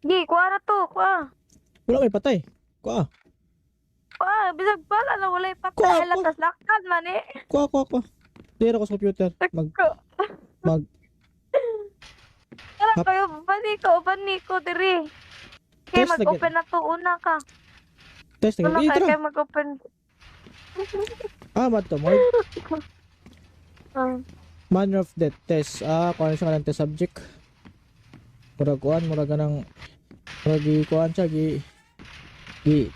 Gi, kuha na to, kuha. Wala may patay. Kuha. Kuha, bisag pala na wala Kuha, ipatay. kuha. Lakas lakad man eh. Kuha. Dira ko sa computer. Ko. Mag, Tara hap, kayo, baniko, diri. Okay, test mag-open na to, una ka. test na Una gid. kayo Tara. mag-open. Mato mo. Ah. Manner of death test. Kung ano siya kanang test subject. Murag kuan, murag ganang murag kuan siya gi Talikod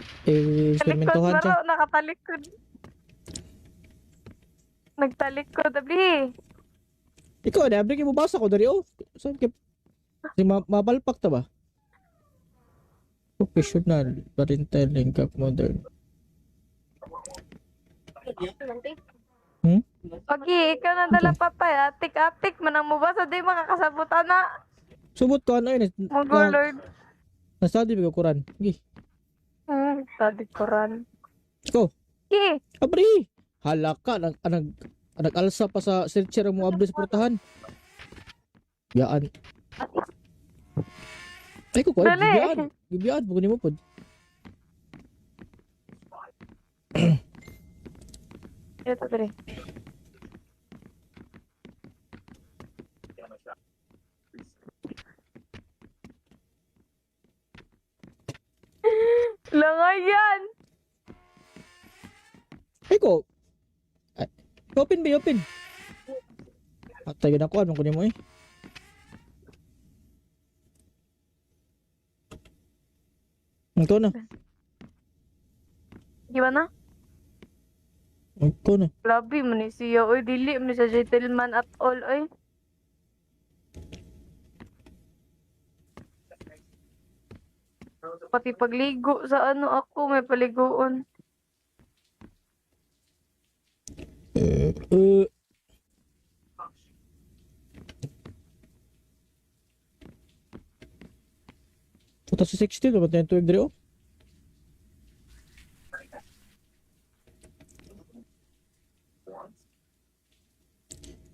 eksperimentuhan siya. baro, nakatalikod. Nagtalikod, abli. Ikaw, abri mo basa ko dari Saan ka mapalpak ta ba? Professional, parental, lingkap, modern. Okay, ikaw na dala papay. Atik-atik, manang mubasa, di makakasabutan na. Subot ko ano yun. Mungo Lord. Nasa di ko Quran. Gi. Tadi Quran. Ikaw, Okay. abri. Halaka nag-alsa pa sa searcher mo abri sa portahan. Biyaan. Ay ko Dali. Gibiyaan bukan mo pod. Ito, dali. Langayan. Ay ko. Open. Atay na ko anong kunin mo eh. Ito na. Gimana? Ito na. Labi mo ni siya. Oy, dili mo ni sa gentleman at all, oy. Pati pagligo sa ano ako, may paliguon. Eh, eh. Puta sa 16 dapat na yung tuwig diri oh.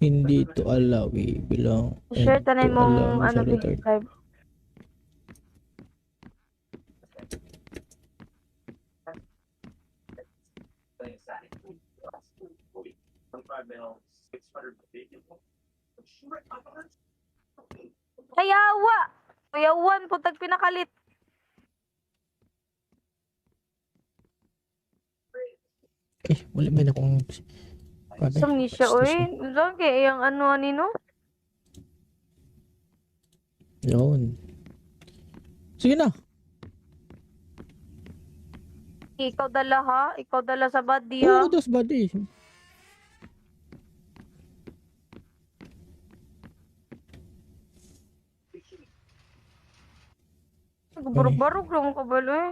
Hindi to allow bilang Share tanay to allow mong mo ano sa retard. live. Kayawa! Kayawan po tag pinakalit. Wala man akong Pabe, Sam ni siya, excuse oy. me. Lagi, yung ano anino? Yun. Sige na. Ikaw dala ha? Ikaw dala sa body ha? Oo, das body. Barog-barog lang ka balo eh.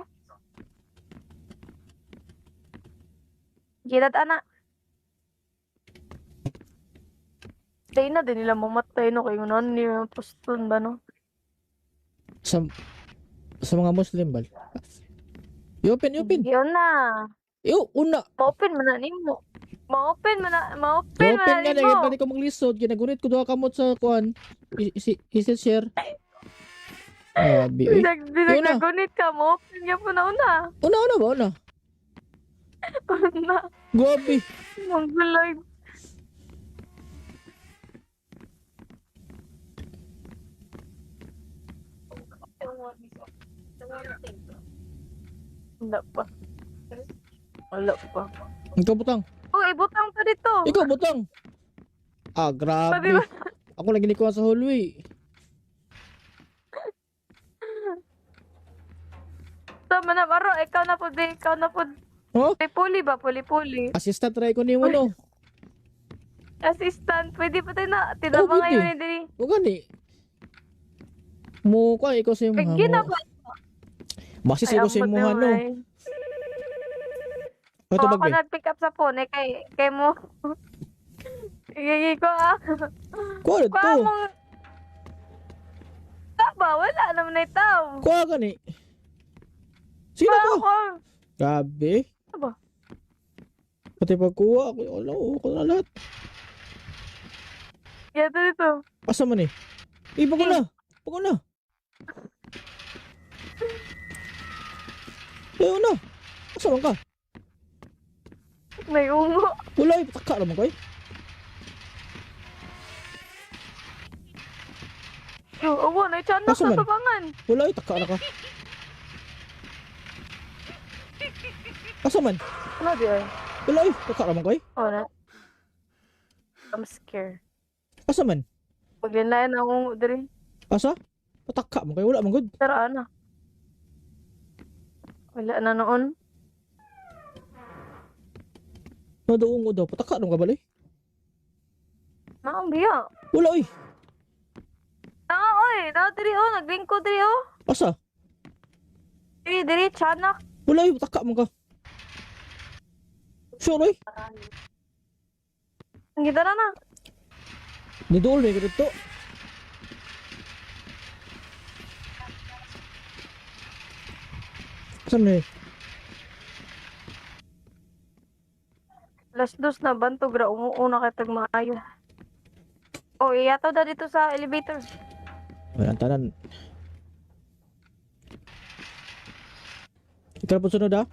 Gilat anak. Tayo na din nila mamatay no kayo na niya poston ba no? Sa mga Muslim bal. I-open. Yun na. Una. Ma-open man na nimo. Ma-open man na I-open nga na nimo. pa ko maglisod ginagunit ko duha kamot sa kuan. Is it share? Bi. Bisag Yun na. nagunit ka mo. Open niya po na una. Una ba una? Una. Gobi. Mongoloid. Wala pa. Wala pa. Ikaw butang. Oh, ibutang pa dito. Ikaw butang. Pwede Grabe. ba? Ako lagi ni kuha sa hallway. Tama na, Maro. Ikaw na po, ikaw na po. Oh? Puli ba? Puli. Assistant try ko ni mo no. Assistant. Pwede pa tayo na. Tinapa pwede. ngayon eh, diri. O gani. Mo ko ikaw sa imong Bigyan na ba? Basis Ay, ikaw sa ambot imong ano. naman, eh. Ito Ako bagay. nag-pick up sa phone eh, kay mo. Igigay ko ah. Kuha Kuha to. mong... Taba, wala naman na itaw. Kuha gani. Sige na ko. Ako. Grabe. Aba. Pati pagkuha ako, wala ko na lahat. Yato dito. Asa man eh? Bago na. Bago na. Ayaw na. Asa man ka? May ungo. Wala eh. Pataka naman kayo. Oo, na tiyanak Asa sa man? tubangan. Wala eh. Taka na ka. Asa man? Ano di ay? Wala eh. Taka naman kayo. Oh, na. I'm scared. Asa man? Paglinlayan na ungo diri. Asa? Pataka mo kayo. Wala man good. Pero ano? Wala na noon. Nadoong mo daw. Pataka naman ka balay. Naang biya. Wala eh. Oy. Na diri oh. Naglingko diri oh. Asa? Diri, tiyanak. Wala eh. Pataka mo ka. Sure eh. Ang gita na na. Nidool eh. Ganito. Asa man eh? Last dos na bantog ra umuuna kay tag maayo. Oh, iyato da dito sa elevator. Ay, ang tanan. Ikaw po sunod ah?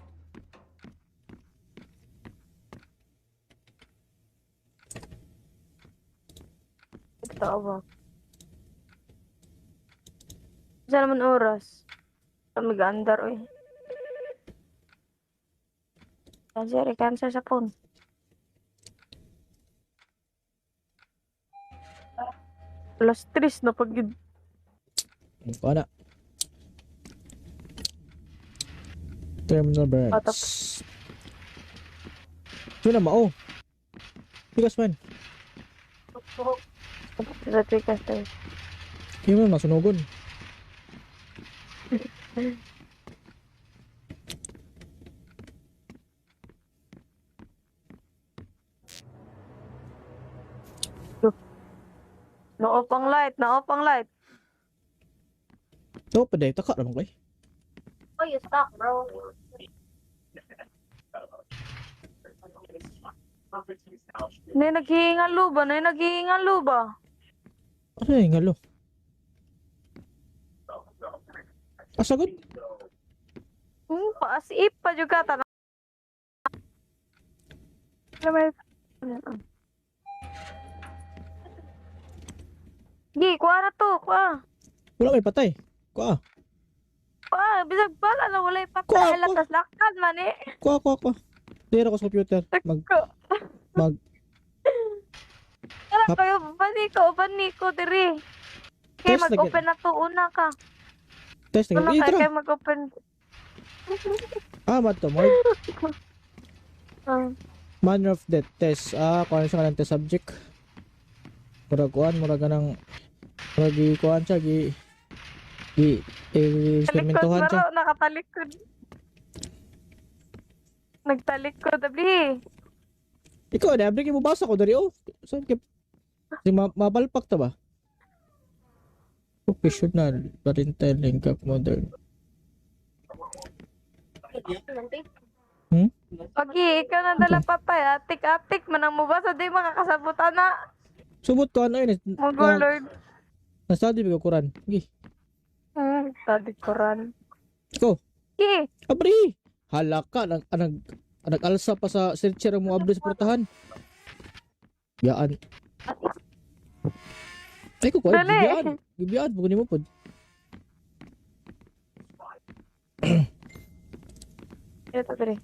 Ito ba? Isa naman oras. Kami gandar oy. Cancer sa phone. Alas 3 na pag Kuha na. Terminal Atap. Barracks. Ito na mao. Tigas man. sa trikas tayo. Hindi mo masunugon. Na-off ang light. Ito pa day. Taka naman kayo. Oh, you stuck, bro. Nay naghihingan luba. Ano yung ngalo? Asagod? Paasip pa juga tanah. Gi, kuha na to, kuha. Wala may patay. Kuha. Kuha, bisag bala na walay Kuha, patay. kuha. Lakas lakad man eh. Kuha. Dira ko sa computer. Mag. Tara Hap. kayo, baniko diri. Kaya Test mag-open na to, una ka. Test na Una ganyan. ka, Tara. kaya mag-open. Mato. Mark. Ah, Manner of death test. Kung ano siya ka ng test subject. Murag kuhan. Murag ganang. Murag kuhan siya. talikod, Experimentuhan siya. baro, nakatalikod. Nagtalikod, abli. Ikaw, abri mo basa ko dari oh. Saan ka? Kasi mapalpak ta ba? Professional, parental, link up, modern. Okay, ikaw na dala papay. Atik-atik, manang mo ba? Sa di makakasabutan na. Subot ko ano yun. Mungo, Lord. Nastadi ba ko Quran? Gi. Tadi Quran. Ikaw, Okay. abri. Halaka, nag-alsa pa sa searcher mo abri sa portahan. Biyaan. Ay ko, Dali. biyaan. Biyaan, pag mo pod. Ito, dali.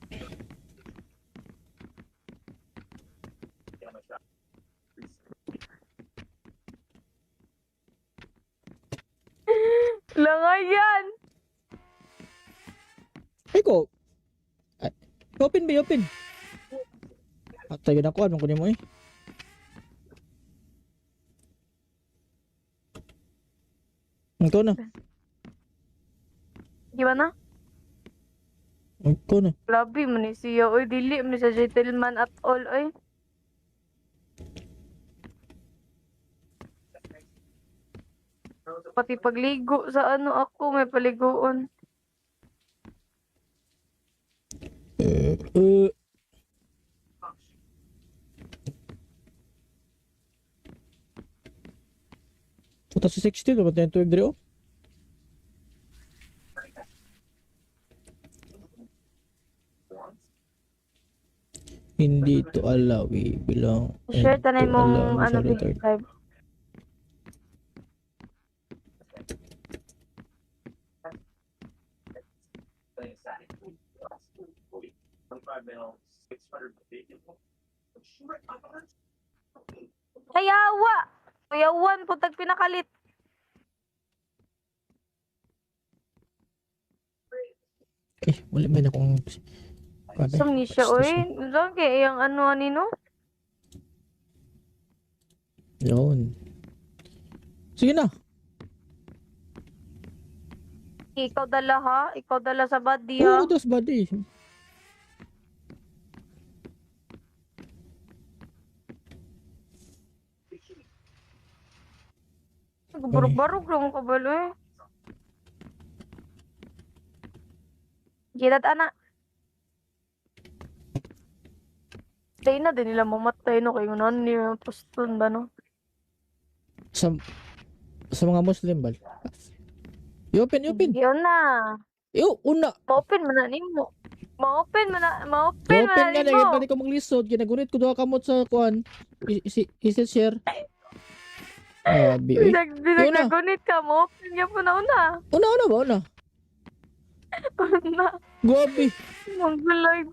Langayan! Ay ko. Open ba, open. Tayo na ko, anong kunin mo eh. Ikaw na. Gimana? Ikaw na. Labi mo ni siya. Oy, dili mo ni sa gentleman at all, oy. Pati pagligo sa ano ako, may paliguon. Uh, Puta si 60 dapat na yung tuwig diri oh. Hindi to allow bilang Share tanay to allow mong ano user retard. live. Hayawa! Kuyawan po tag pinakalit. Wala man akong kada. Sumni siya, oy. Lagi, yung ano anino? Yun. Sige na. Ikaw dala ha? Ikaw dala sa body ha? Oo, das body. Barog-barog lang ko balo eh. Gilat anak. Day na din nila mamatay no kayo nun niya poston ba no? Sa mga Muslim bal. I-open. Yun na. Una. Ma-open mo na nimo. Ma-open mo na I-open nga na. nimo. Yan ba ko maglisod. Ginagunit ko doha kamot sa kuan. Is it share? Oy. Binagnagunit ka mo. Open nga po na una. Una ba? Una. Una. Grabe. Manggulag.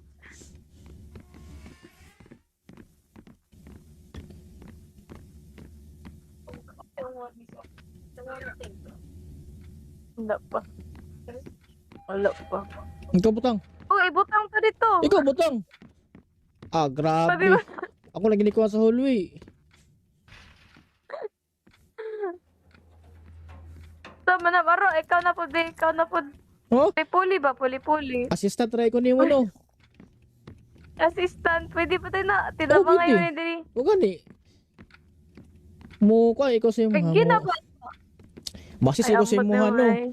Wala pa. Wala pa. Ikaw butang. Oh, ibutang pa dito. Ikaw butang. Sabi Grabe. mo, Ako lagi ni kuha sa hallway. tama na, Baro. Ikaw na po, di. Ikaw na po. Oh? Puli ba? Puli. Assistant try ko ni mo no. Assistant. Pwede pa tayo na. Tinabang pwede. ngayon ni Diri. O gani. Mo ka ikaw sa mga Bigyan na mo. ba? Masis ko sa ambot mga naman, no. ay.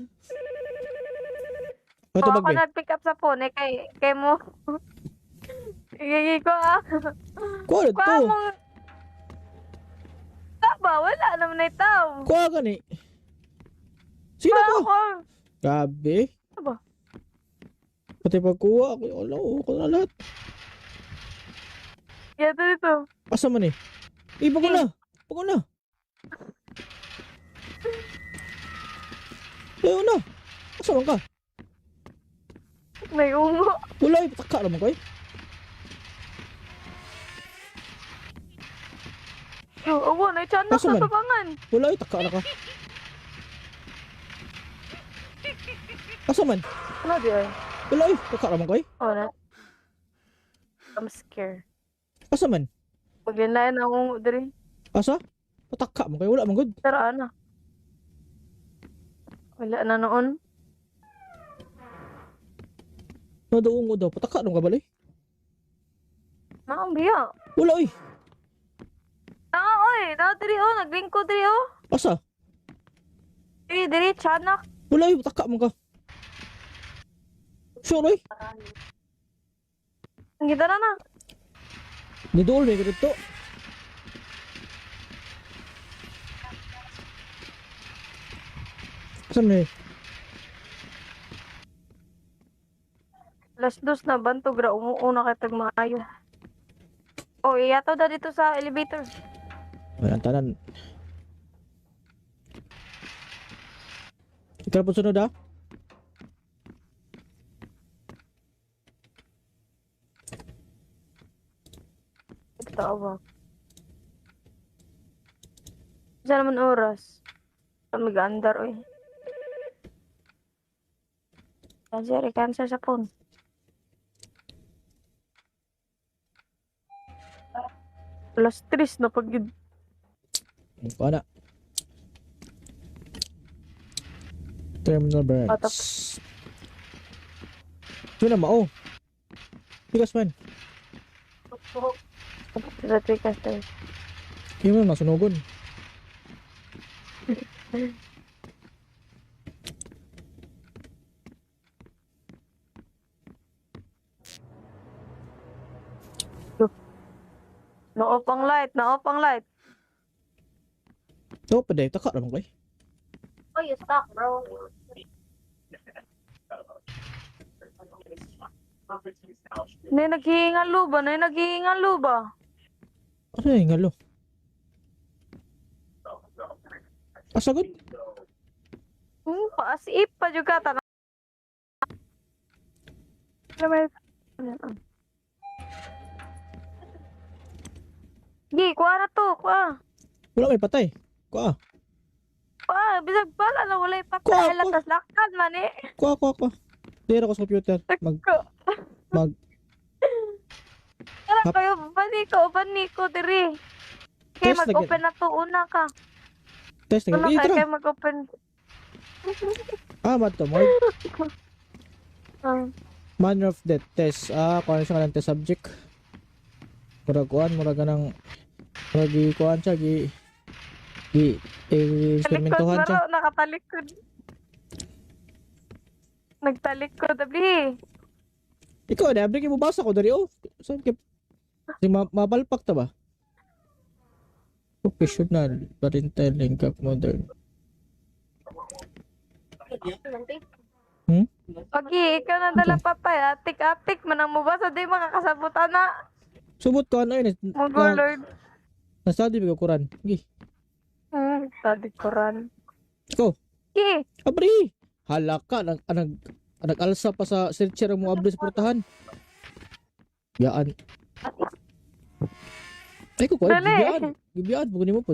Ito Oh, ako bagay. nag-pick up sa phone. Eh, kay mo. Igigi ko ah. Kuha na Kuha to. mong... Taba, wala naman na itaw. Kuha gani. Sige na Kuha ko. ako. Grabe. Aba. Pati pagkuha ako. Ako na lahat. Yato dito. Asa man eh. Pag ko na. Ayaw na. Asa man ka? May ungo. Wala eh. Pataka naman ko eh. Oo, na-chanak Asa man? sa tabangan. Wala eh. Taka na ka. Asa man? Ano di ay? Wala eh. Taka naman ko eh. Oh, na. I'm scared. Asa man? Paglinlayan ang ungo diri. Asa? Pataka mo kayo. Wala man good. Tara na. Wala na noon. Nadaong mo daw. Pataka naman ka balay. Maang biya. Wala eh. Oy. Diri oh. Naglingko diri oh. Asa? Diri, chanak. Wala eh. Pataka mo ka. Sure eh. Ang gitara na. Nidool na dito. Saan na eh? Las dos na bantog ra umuuna kay tag maayo. Oh, iyataw da dito sa elevator. Walang tanan. Ikaw po sunod ah? Tawa. Sa naman oras. Mag-andar oy. Cancel sa phone. Alas 3 na pag Paano? Terminal Patap. branch. Ito na mao. Tigas man. sa tikas tayo. Hindi mo masunugon. Na-off ang light. Ito pa day. Taka naman ko eh. Oh, you stuck, bro. Nay naghihingal ba? Nay naghihingal ba? Ano yung ngalo? Pasagot? Paasip pa juga tanah. Gi, kuha na to, kuha. Wala may patay. Kuha. Kuha, bisag bala na walay Kuha, patay. kuha. Lakas lakad man eh. Kuha. Tira ko sa computer. Mag, Kala Hap- kayo, baniko, diri. Kaya Test mag-open na to, una ka. test na Una ganyan. ka, Tara. kaya mag-open. Mato. Mark. Ah, Manner of death test. Kung ano siya ka ng test subject. Murag kuan. Murag ganang. Murag kuan siya. talikod, Eksperimentuhan siya. baro, nakatalikod. Nagtalikod, abli. Ikaw, na-abrik mo basa ko dari. Saan ka? Mapalpak ta ba? Professional. Parental link up modern. Okay, ikaw na dala patay. Atik-atik, manang mubasa, di makakasabutan na. Subot ko ano yun. Mungo, Lord. Na-study ko Quran. Gi. Tadi Quran. Ikaw. Okay. Abri. Halaka. Nag-alsa pa sa searcher mo abri sa portahan. Yaan. Ay ko kuya. Dali. Gibiyaan. Bukunin mo po.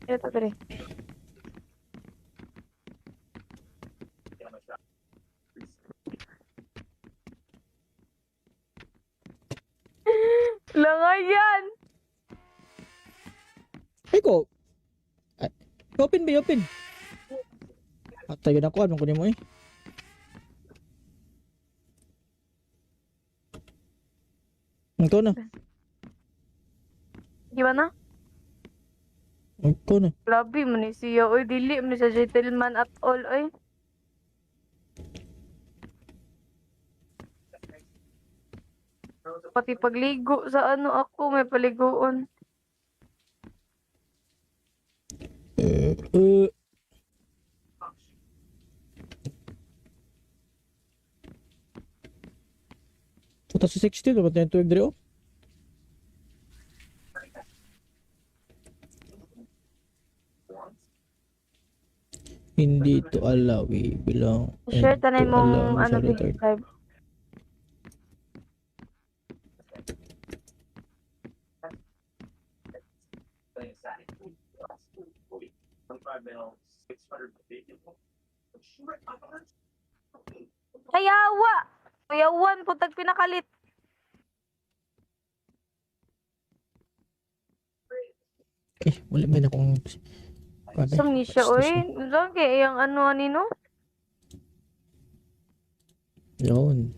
Ito, dali. Langayan! Ay ko. Ay, open ba? Open. Tayo na ko. Anong kunin mo eh. Ito na. Gimana? Ito na. Labi mo ni siya, oy. Dili mo ni sa gentleman at all, oy. Pati pagligo sa ano ako, may paliguon. Uh, 2016 dapat na yung tuwag diri oh. Hindi to allow bilang Share tanay to allow mong mo ano sa retard. live. Kayawa! Kuyawan po tag pinakalit. Wala may na kung Sam ni siya, oy. Lang kaya yung ano anino? Yun.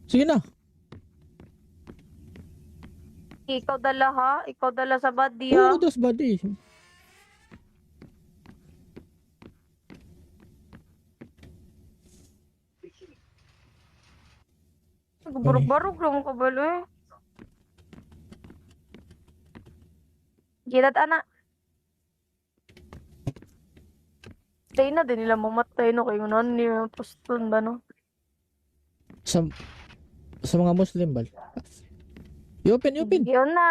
Sige na. Ikaw dala ha? Ikaw dala sa body ha? Oo, das body. Barog-barog lang ka balo eh. Gilat anak. Tayo na din nila mamatay no kayo na niya poston ba no? Sa mga Muslim bal. I-open. Yun na.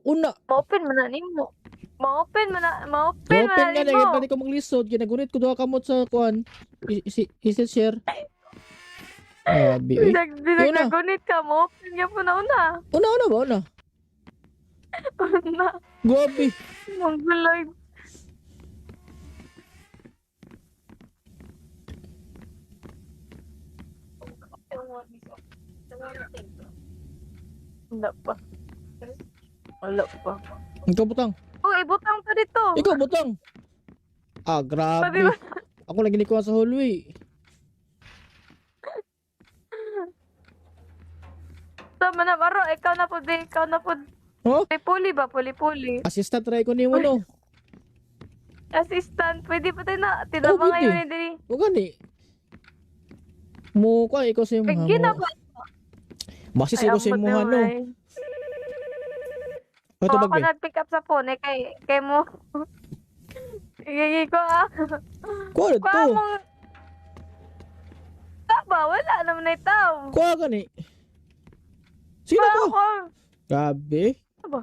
Una. Ma-open mo na nimo. Ma-open mo na I-open nga na. nimo. Pwede ko maglisod. Ginagunit ko doha kamot sa kuan. Is it share? Abi. Yun na. Nagnagunit ka mo. Open niya po na una. Una ba? Una. Una. Gobi. Mongoloid. Wala pa. Wala pa. Ikaw butang. Oh, ibutang to dito. Ikaw butang. Pwede Grabe. ba? Ako lagi ni kuha sa hallway. Tama na, Maro. Ikaw na po, ikaw na po. Oh? Puli ba? Puli. Assistant try ko nimo no. Assistant. Pwede pa tayo na. Tinama pwede. ngayon eh, dili. O gani. Mo ko ikaw sa imong Gina ba? Masis ikaw sa imong no. Ato O, bag ako be. nag-pick up sa phone, kay mo. Igigi ko Kuha na Kuha to. mong taba, wala naman na itaw. Kuha gani. Sige Kuha na kuha. ako. Grabe. Aba,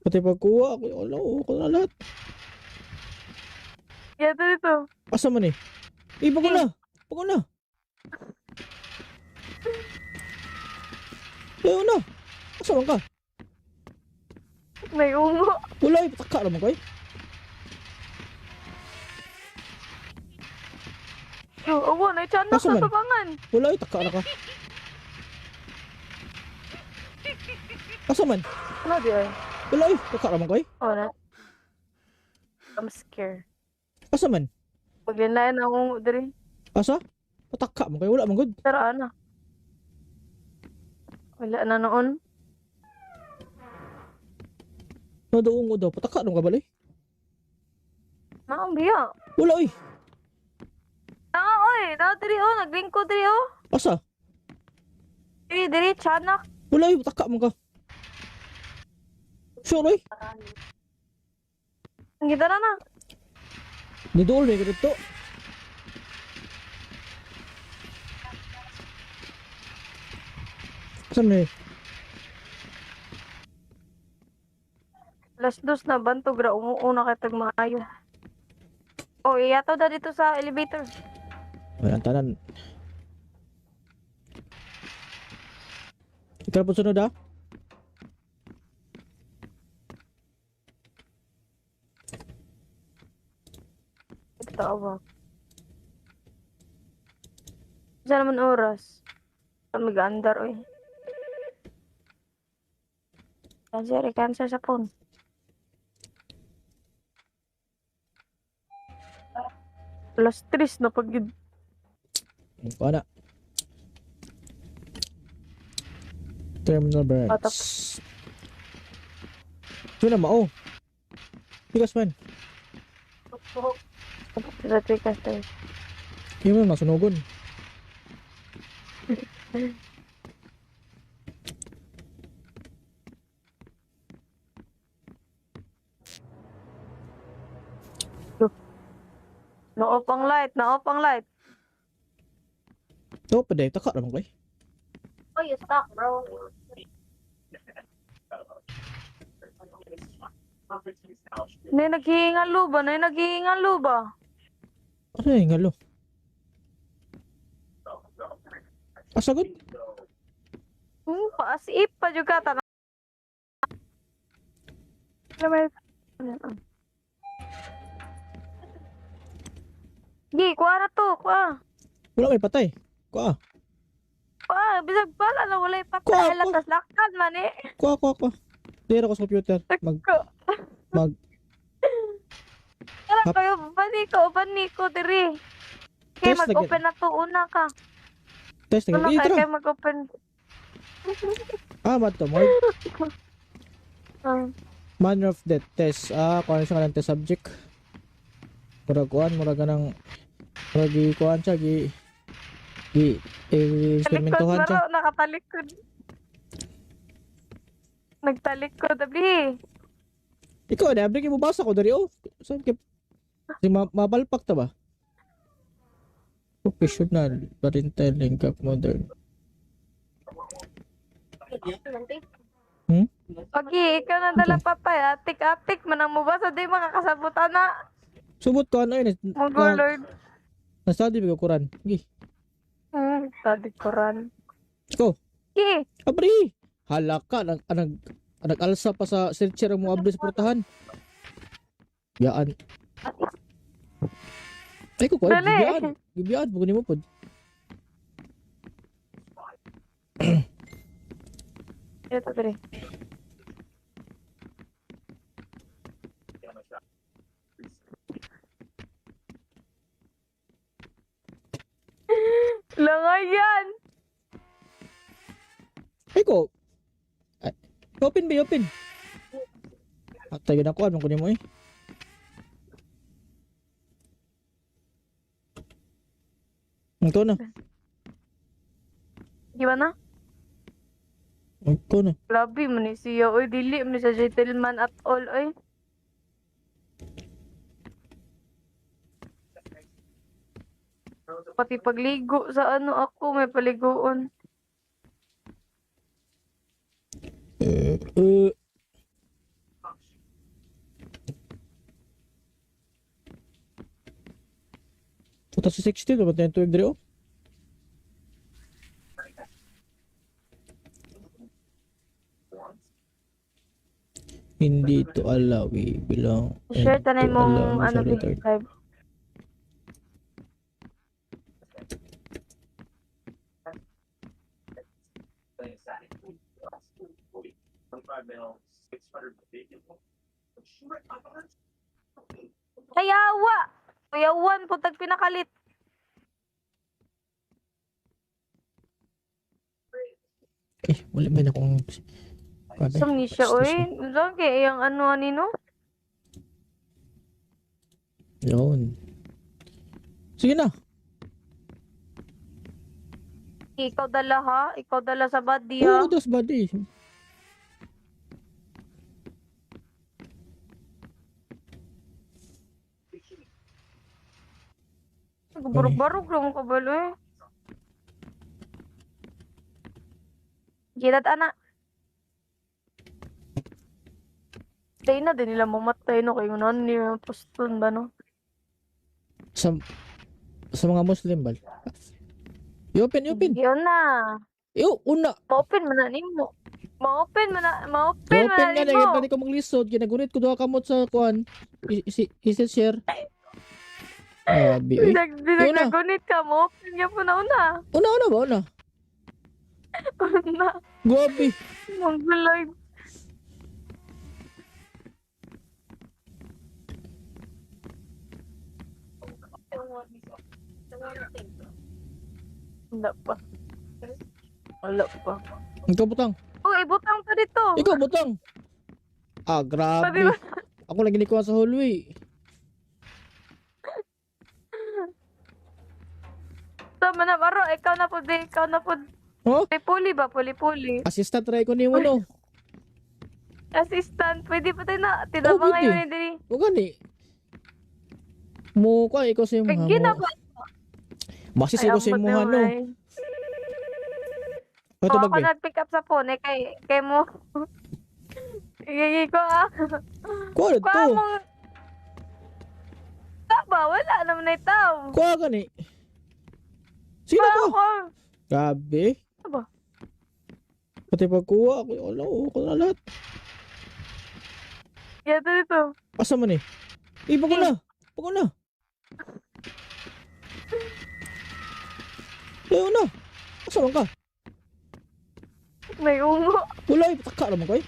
Pati pagkuha. Wala ko na lahat. yato dito. Asa man eh. Pag na. Pag na. Ayaw na. Asa man ka? May ungo. Wala eh. Pataka naman ko eh. Yo, awa, na-chanak Asa na man? tubangan. Wala eh. Taka na ka. Asa man? Ano di ay? Wala eh. Taka naman ko eh. Oh, na. I'm scared. Asa man? Paglinlayan ang ungo diri. Asa? Pataka mo kayo. Wala man good. Pero ano? Wala na noon. Nadoong ko daw. Pataka naman ka bali. Naang biya. Wala eh. Oy. Diri oh. Naglingko diri oh. Asa? Diri, chanak. Wala eh. Pataka mo ka. Sure eh. Ang gita na na. Nidool na ka dito. Saan na eh? Las dos na bantog ra umuuna kay tag maayo. Oh, iyataw da dito sa elevator. Walang tanan. Ikaw po sunod ah. Ito ba? Sa naman oras. Kami gandar oy. Cancer sa phone. Alas 3 na pag Ano na? Terminal Patap. branch. Ito na mao. Tigas man. sa tikas tayo. Yung mo masunugon. Na-off ang light. Ito pa day. Taka naman ko eh. Oh, you stop, bro. Nay naghihingan luba. Ano yung halo? Asagod? Paasip pa juga ta. Gi, kuha na to, kuha. Wala may patay. Kuha. Kuha, bisag pala na walay Kuha, patay. kuha. Lakas lakad man eh. Kuha. Dira ko sa computer. Mag. Tara Hap. kayo, baniko, diri. Kaya Test mag-open na to, una ka. Test na. Una Eh, ka, tara. kaya mag-open. Mato. More. Ah, Manner of death test. Kung ano siya ka ng test subject. Murag kuhan. Murag ka ng. Murag kuhan siya. talikod Experimentuhan siya. baro, nakatalikod. Nagtalikod, abli. Ikaw, nabi mo basa ko dari oh. Saan ka? Mapalpak ta ba? Professional, parental, link up, modern. Okay, ikaw na dala papay. Atik-atik, manang mo ba? Sa di makakasabutan na. Subot ko ano yun. Mungo, Lord. Nasa-study ko Quran. Gi. Tadi Quran. Ikaw. Okay. Abri. Halaka. Nag-alsa pa sa searcher mo abri sa portahan. Biyaan. Ay ko ko. Dali. Biyaan. Bukunin mo po. Ito, dali. Langayan. Ay ko. Ay, open ba? Open. Tayo na ko. Anong kunin mo eh. Ito na. Gimana? Ikaw na. Grabe man ni siya, oy. Dili man siya gentleman at all, oy. Pati pagligo sa ano ako, may paliguon. Eh, eh. Puta si 60 dapat na yung tuwig diri oh. Hindi to allow bilang Share tanay to allow mong mo ano sa retard. live. Kayawa! Kayawan po tag pinakalit. Wala man akong Kabe, Sam ni siya, bastos oy. mo. Saan kaya yung ano anino? Yun. Sige na. Ikaw dala ha? Ikaw dala sa body ha? Oo, das body. Barog-barog lang ka balo eh. Gilat anak. Stay na din nila mamatay no kay ngunan ni poston ba no? Sa mga Muslim bal. I-open, i-open. Yun na. Una. Ma-open man na nimo. Ma-open man na I-open nga na, nimo. pwede ko maglisod. Ginagunit ko doha kamot sa kuan. Is it share? Uy. Yun na. Nagnagunit ka mo. Open niya po na una. Una ba? Una. Una. Grabe. Mongoloid. Wala pa. Wala pa. Ikaw butang. Oh, ibutang pa dito. Ikaw butang. Pati Grabe. ba? Ako lagi ni kuha sa hallway. Tama na, Maro. Ikaw na po, di. Ikaw na po. Oh? Puli ba? Puli-puli. Assistant try ko ni mo no. Assistant. Pwede pa tayo na. Tinapa pwede. ngayon eh, diri. O gani. Mo ka ikaw sa Ay, imong ginaba. Basis Ay, ikaw sa ambot imong ano. naman. Ito Ako bagay. nag-pick up sa phone eh. Kay mo. Igigay ko ah. Kuha Kuha to. mo. Taba, wala naman na itaw. Kuha gani. Sige na ko. Ako. Grabe. Aba. Pati pagkuha ako. Wala ko na lahat. Yato dito. Asa man eh. Pag ko na. Pag ko na. Ayaw na. Asa man ka? May ungo. Wala eh. Pataka naman kayo.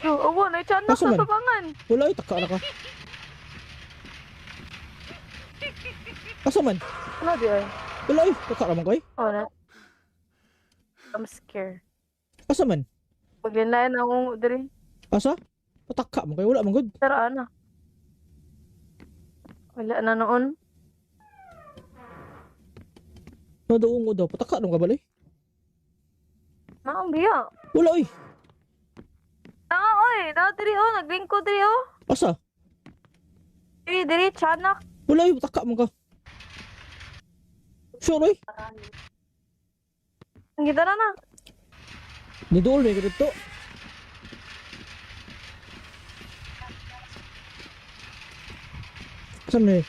Oo, na-chanak Asa sa man? tubangan. Wala eh. Taka na ka. Asa man? Ano di ay? Wala eh. Taka naman kayo. Oh, na. I'm scared. Asa man? Paglinlayan na ungo diri. Asa? Pataka man kayo. Wala man good. Pero ano? Wala na noon. Nadoong mo daw. Pataka naman ka balay. Naong biya. Wala eh. Oy. Diri oh. Naglingko diri oh. Asa? Diri, chanak. Wala eh. Pataka man ka. Sure eh. Ang gitara na. Nidool may ganito. Saan na eh?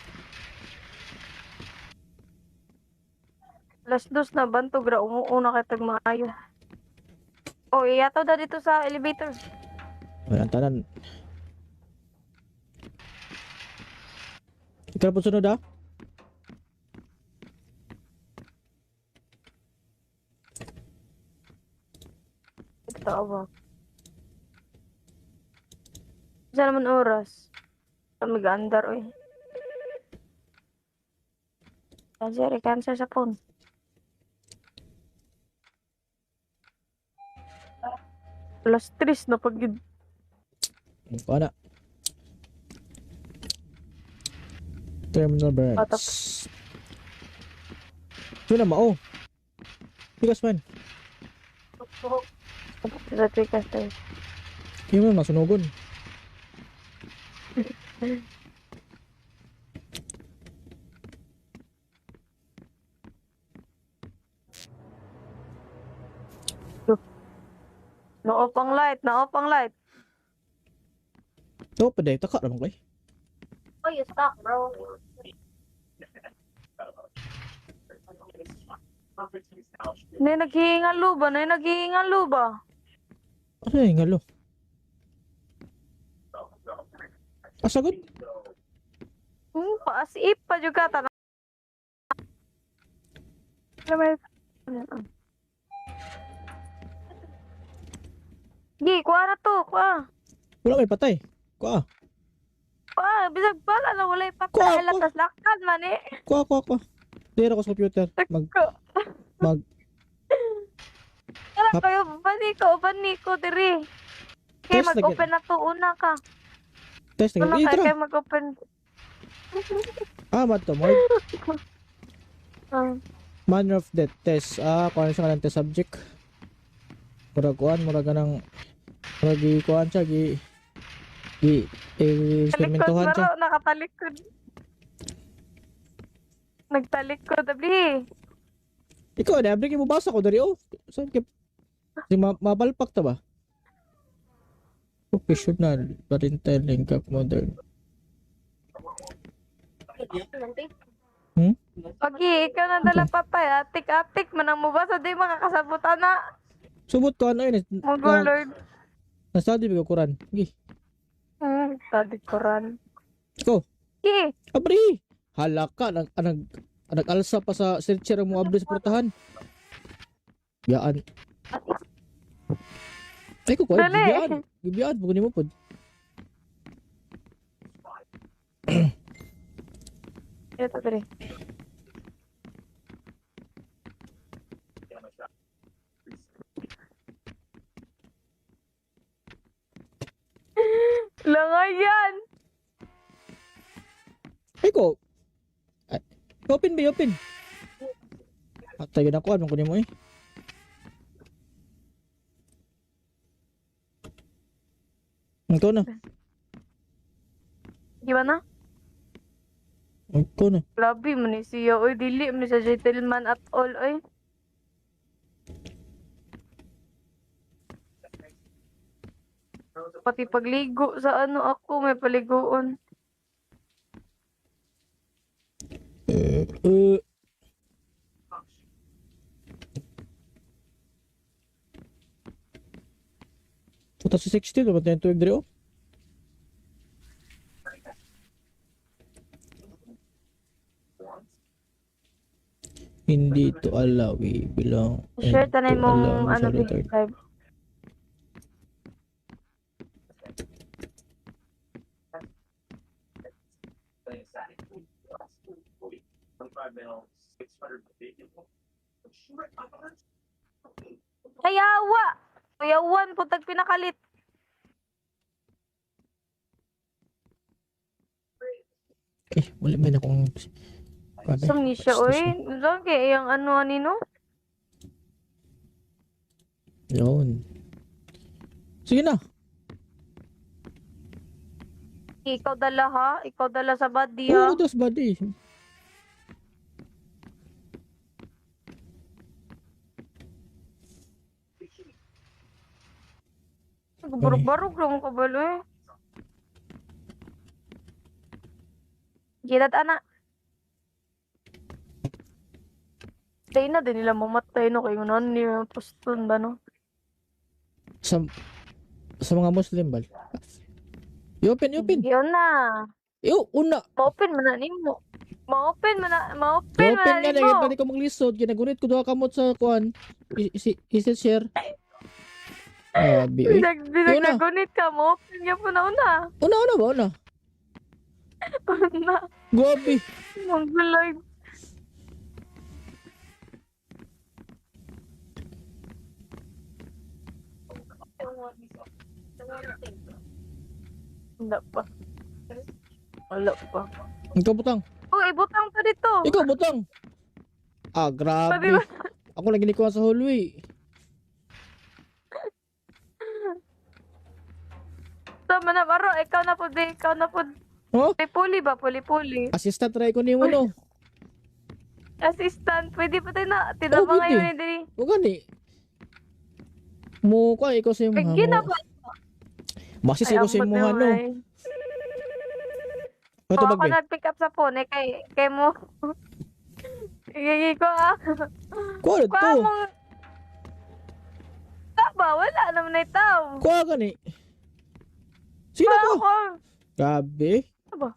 Last dos na bantog ra umuuna kay tag maayo. Oh, iyato da dito sa elevator. Ay, ang tanan. Ikaw po sunod ah? Ito ba? Isa naman oras. Kami gaandar oy. Cancer sa phone. Alas 3 na pag Kuha na. Terminal Patap. branch. So na mao. Tigas man. Sa tikas tayo. Yung man masunugon. No-off ang light, no-off ang light. So pa day taka naman kay. Oh, you stuck, bro. Nay naghihingal luba, nay naghihingal luba. Ano yung ngalo? Asagod? Paasip pa juga ta. Gi, kuha na to, kuha. Wala may patay. Kuha. Kuha, bisag pala na walay Kuha, patay. kuha. Latas lakad man eh. Kuha. Dira ko sa computer. Mag Tara Hap- kayo, baniko, diri. Kaya Test mag-open na to, una ka. test Una na. ka, Tara. kaya mag-open. Mad to. More Ah, manner of death test. Kung ano siya kanang test subject. Murag kuan, murag ganang murag kuan siya talikod, experimentuhan siya. baro, nakatalikod. Nagtalikod, abli. Ikaw na, abri mo basa ko dari oh. Saan ka? Si mapalpak ta ba? Professional, parental, and cap modern. Pagi, ikaw na dala patay. Atik-atik, manang mo ba? Sa di makakasabutan na. Subot ko ano yun. Mungo, Lord. Nastadi ba ko Quran? Gi. Tadi Quran. Ikaw. Ki, Abri. Halaka. Nag-alsa pa sa searcher mo abri sa portahan. Biyaan. Ay ko ko. Dali. Biyaan. Pagkunin mo po. ito, dali. Langay yan. Ay ko. Open ba? Open. Tayo na ko. Anong kunin mo eh? Ikaw na. Gimana? Ikaw na. Labi mo ni siya. Oy, dili mo ni sa gentleman at all. Oy. Pati pagligo sa ano ako, may paliguon. Uh, Puta si 16, dapat na yung tuwig diri oh. Hindi to allow, we belong. Share tanay to allow mong me ano sa retard. live. Kayawa! Kayawan po tag pinakalit. Wala ba na akong... Sum ni siya, oy. Lagi, yung ano anino? Yun. Sige na. Ikaw dala ha? Ikaw dala sa body Oo, ha? das body. Barog-barog lang ko balo eh. Gilat anak. Day na din nila mamatay no kayo nun niya poston ba no? Sa mga Muslim bal. I-open. Yun na. Una. Ma-open mo na nimo. Ma-open mo na I-open nga na. nimo. Balik ko maglisod. Ginagunit ko doha kamot sa kuan. Is it share? Bi. Bisag Yun na. nagunit ka mo. Open niya po na una. Una ba? Una. Una. Gobi. Mongoloid. Wala pa. Wala pa. Ikaw butang. Oh, ibutang pa dito. Ikaw butang. Ah, Pati grabe. ba? Ako lang ginikuha sa hallway. Tama na, baro. Ikaw na po, di. Ikaw na po. Oh, Puli ba? Puli. assistant try ko nimo no. Assistant. Pwede pa tayo na. Oh, Tinabang ngayon pwede. ni Diri. O gani. Mo ko ikaw sa Ay, mo. ginaba. Masis Ay, ikaw sa ambot mo naman. no. Ay. Ito O, ako bagbe. nag-pick up sa phone. Eh, kay mo. Igigi ko ah. Kuha Kuha to. mong. Taba, wala naman na itaw. Kuha gani. Sino Kuha ko? ako. Grabe. Aba.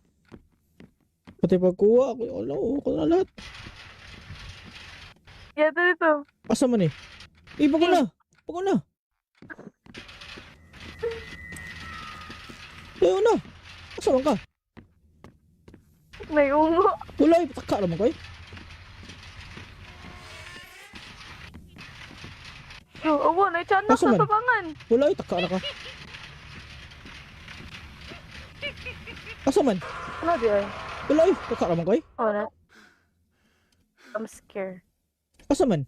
Pati pagkuha ako. Ala, ko na lahat. Yato dito. Asa man eh? Pag ko na. Pag ko na. Ayaw na. Asa man ka? May ungo. Wala eh. Pataka naman ko eh. Oo, na tiyanak Asa man? sa tabangan. Wala eh. Taka na ka. Asa man? Ano di ay? Wala eh. Taka naman ko eh. Oh, na. I'm scared. Asa man?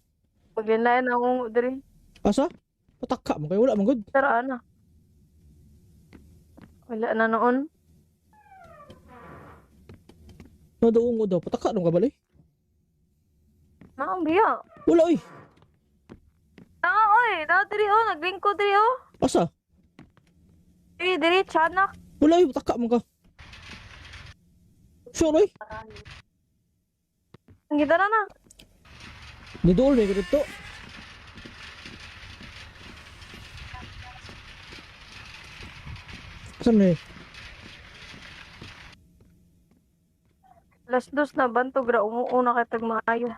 Paglinlayan ang ungo diri. Asa? Pataka man kayo. Wala man good. Pero ano? Wala na noon. Nadoong mo daw. Pataka naman ka balay. Maang biya. Wala eh. Oy. Diri oh. Naglingko diri oh. Asa? Diri, tiyanak. Wala eh. Pataka man ka. Sure eh. Ang gitara na. Nidool na yung dito. Saan na eh? Las dos na bantog ra umuuna kay tag maayo.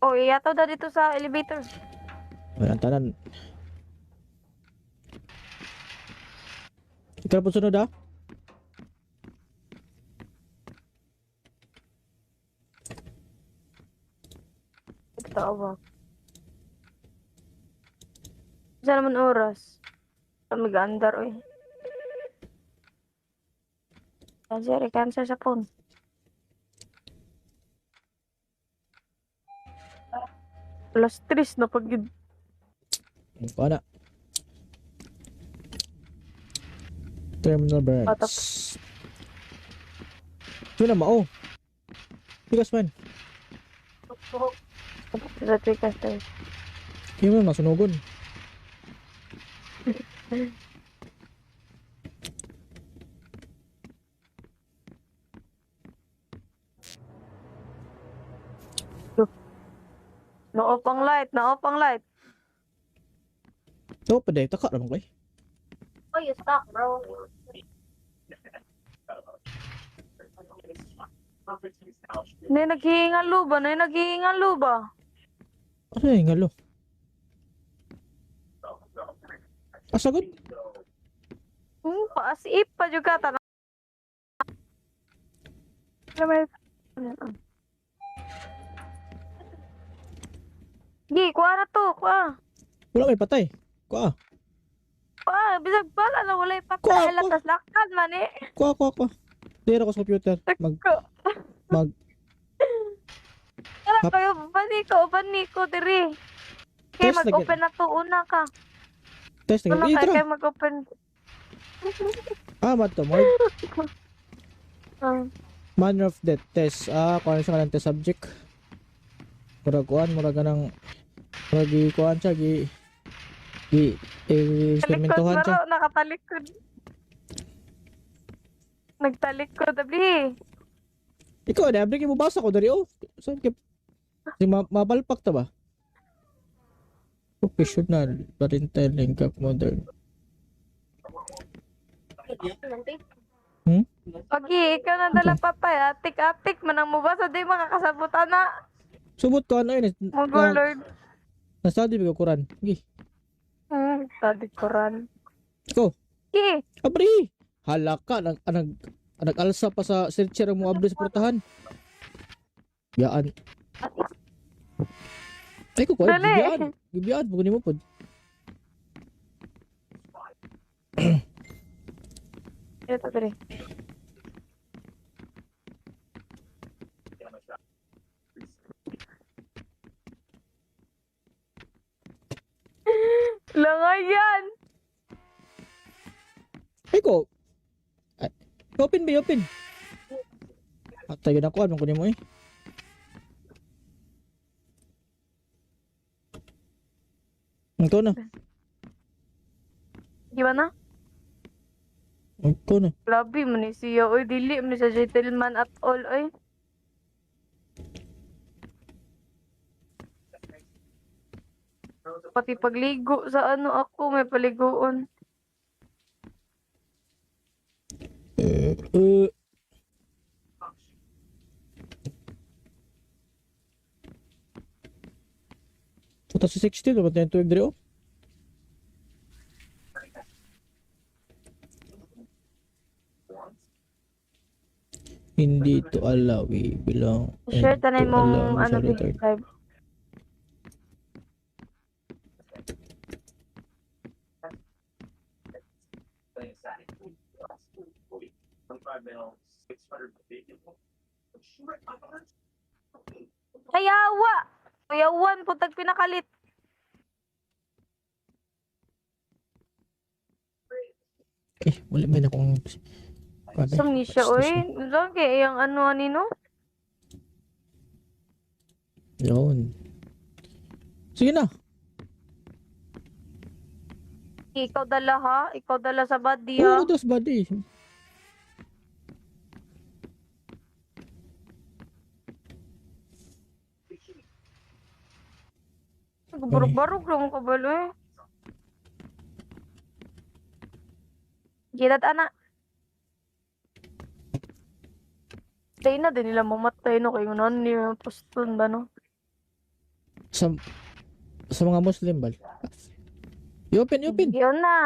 Oh, iyataw da dito sa elevator. Walang tanan. Ikaw po sunod ah? Tawa. Sa naman oras. Mag-andar oy. Cancer sa phone. Alas 3 na pag Paano? Terminal Patap. branch. Ito na mao. Tigas man. sa tikas tayo. Yung mo masunugon. Na-off ang light. Ito pa dahil. Taka naman ko eh. Oh, you stuck, bro. Naghihingan luba. Ano yung ngalo? Asagod? Paasip pa juga tanah. Gi, kuha na to, kuha. Wala may patay. Kuha. Bisag bala na wala Kuha, ipapahila kuha. tas lakad man eh. Kuha. Tira ko sa computer. Mag. Kaya Hap- kayo, baniko diri. Kaya Test mag-open na to, una ka. Test na Una ganyan. ka, Tira. kaya mag-open. Mato mo. Ah, Manner of death test. Kung ano siya ka ng test subject. Murag kuhan. Murag ka ng. Murag kuhan siya. talikod, Experimentuhan siya. baro, nakatalikod. Nagtalikod, abli. Ikaw, na-abrik yung mabasa ko dari. Saan ka? Mapalpak ta ba? Professional. Parental link up modern. Okay, ikaw na dala papay. Atik-atik, manang mubasa, di makakasabutan na. Subot ko ano yun. Mungo, Lord. Nasa di ba kuran? Gi. Tadi Quran. Ikaw. Okay. Abri. Halaka. Nag-alsa pa sa searcher mo abri sa portahan. Giyaan. Ay ko ko. Dali. Gibiyaan. Pagkunin mo po. Ito, tadi. Ayan! Ay ko. Ay, open ba, open. At tayo na ko, anong kunin mo eh. Ito na. Gimana? Ito na. Grabe mo ni siya. Oy, dili mo ni sa gentleman at all. Oy. Pati pagligo sa ano ako, may paliguon. Eh, eh. Puta si 60, dapat na yung tuwag diri oh. Hindi to allow, we belong. Share tanay to mong allow ano sa di retard. live. Kayawa! Kuyawan po tag pinakalit. Wala ba na kung... Sum ni siya, oy. Doon kay yung ano nino. Yun. Sige na. Ikaw dala ha? Ikaw dala sa body Oo, ha? das body. Barog-barog lang ka balo eh. Gilat anak. Stay na din nila mamatay no kayo nan niya poston ba no? Sa mga Muslim bal. I-open, i-open. Yun na.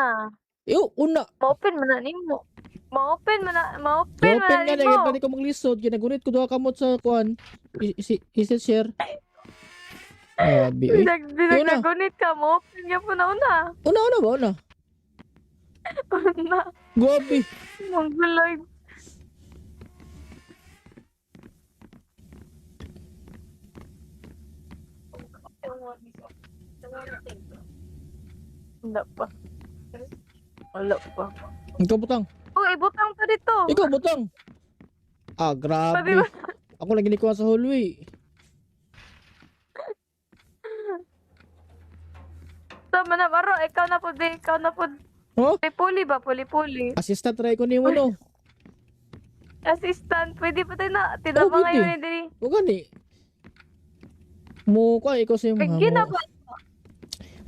Una. Ma-open mo na nimo. Ma-open mo na. Ma-open mo I-open na nga na, nimo. pwede ko maglisod. Ginagunit ko doha kamot sa kuan. Is it share? Abi, eh. Yun na. Nagnagunit ka. Ma-open niya po na una. Una ba? Una. Una. Grabe. Mangguloy. Wala pa. Wala pa. Ikaw butang. Oh, ibutang pa dito. Ikaw butang. Pwede Grabe. ba? Ako lagi ni kuha sa hallway. Tama na, Maro. Ikaw na po din. Ikaw na po. Oh? Puli ba? Puli-puli. Assistant try ko nimo no. Assistant. Pwede pa tayo na. Tinama pwede. ngayon eh, diri. O gani. Mo ko ikaw sa imong. Bigyan na ba?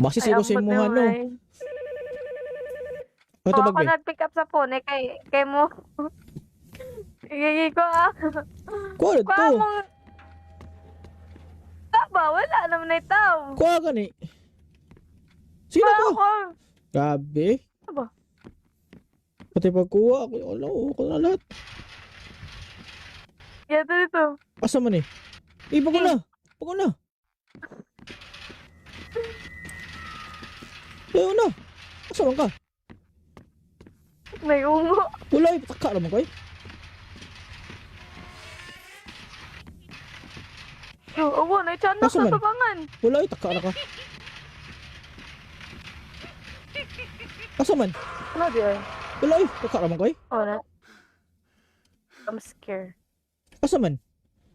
Masis ikaw sa imong ano. Oh, Ito ako bagay. nag-pick up sa phone. Kay mo. Igigi ko ah. Kuha Kuha to. mong... Taba, wala naman na itaw. Kuha gani. Sige Kuha na ko. ako. Grabe. Taba. Pati pagkuha ako. Wala ko na lahat. Yato dito. Asa man eh. Pag na. Pag na. Ayaw na. Asa man ka? May ungo. Wala eh. Pataka naman ko eh. Yo, awa, na-chanak Asa na man? tabangan. Wala eh. Taka na ka. Asa man? Ano di ay? Wala eh. Taka naman ko eh. Oh, na. I'm scared. Asa man?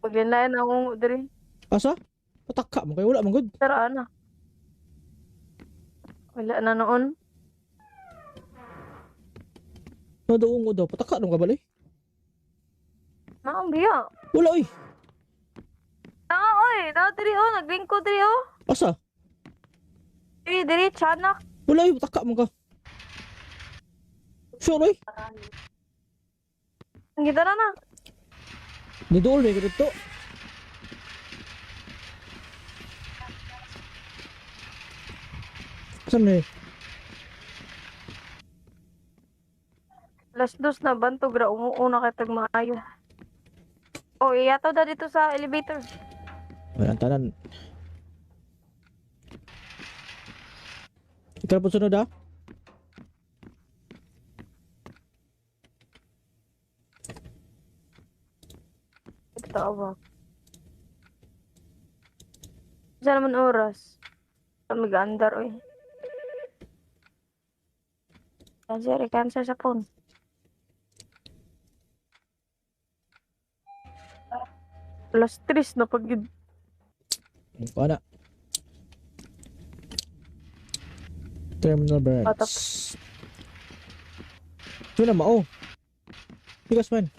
Paglinlayan ang ungo diri. Asa? Pataka mo kayo. Wala man good. Pero ano? Wala na noon. Nadoong ko daw. Pataka naman ka bali. Naang biya. Wala eh. Oy. Diri oh. Naglingko diri oh. Asa? Diri, chanak. Wala eh. Pataka mo ka. Sure eh. Ang gita na na. Nidool na dito. Saan na eh? Alas dos na bantog ra umuuna kay tag maayo. Oh, iyataw da dito sa elevator. Walang tanan. Ikaw po sunod ah? Tawa. Sa naman oras. Kami gandar oy. Cancer sa phone. Alas 3 na pag Kuha na. Terminal Patap. branch. Ito na mao. Tigas man.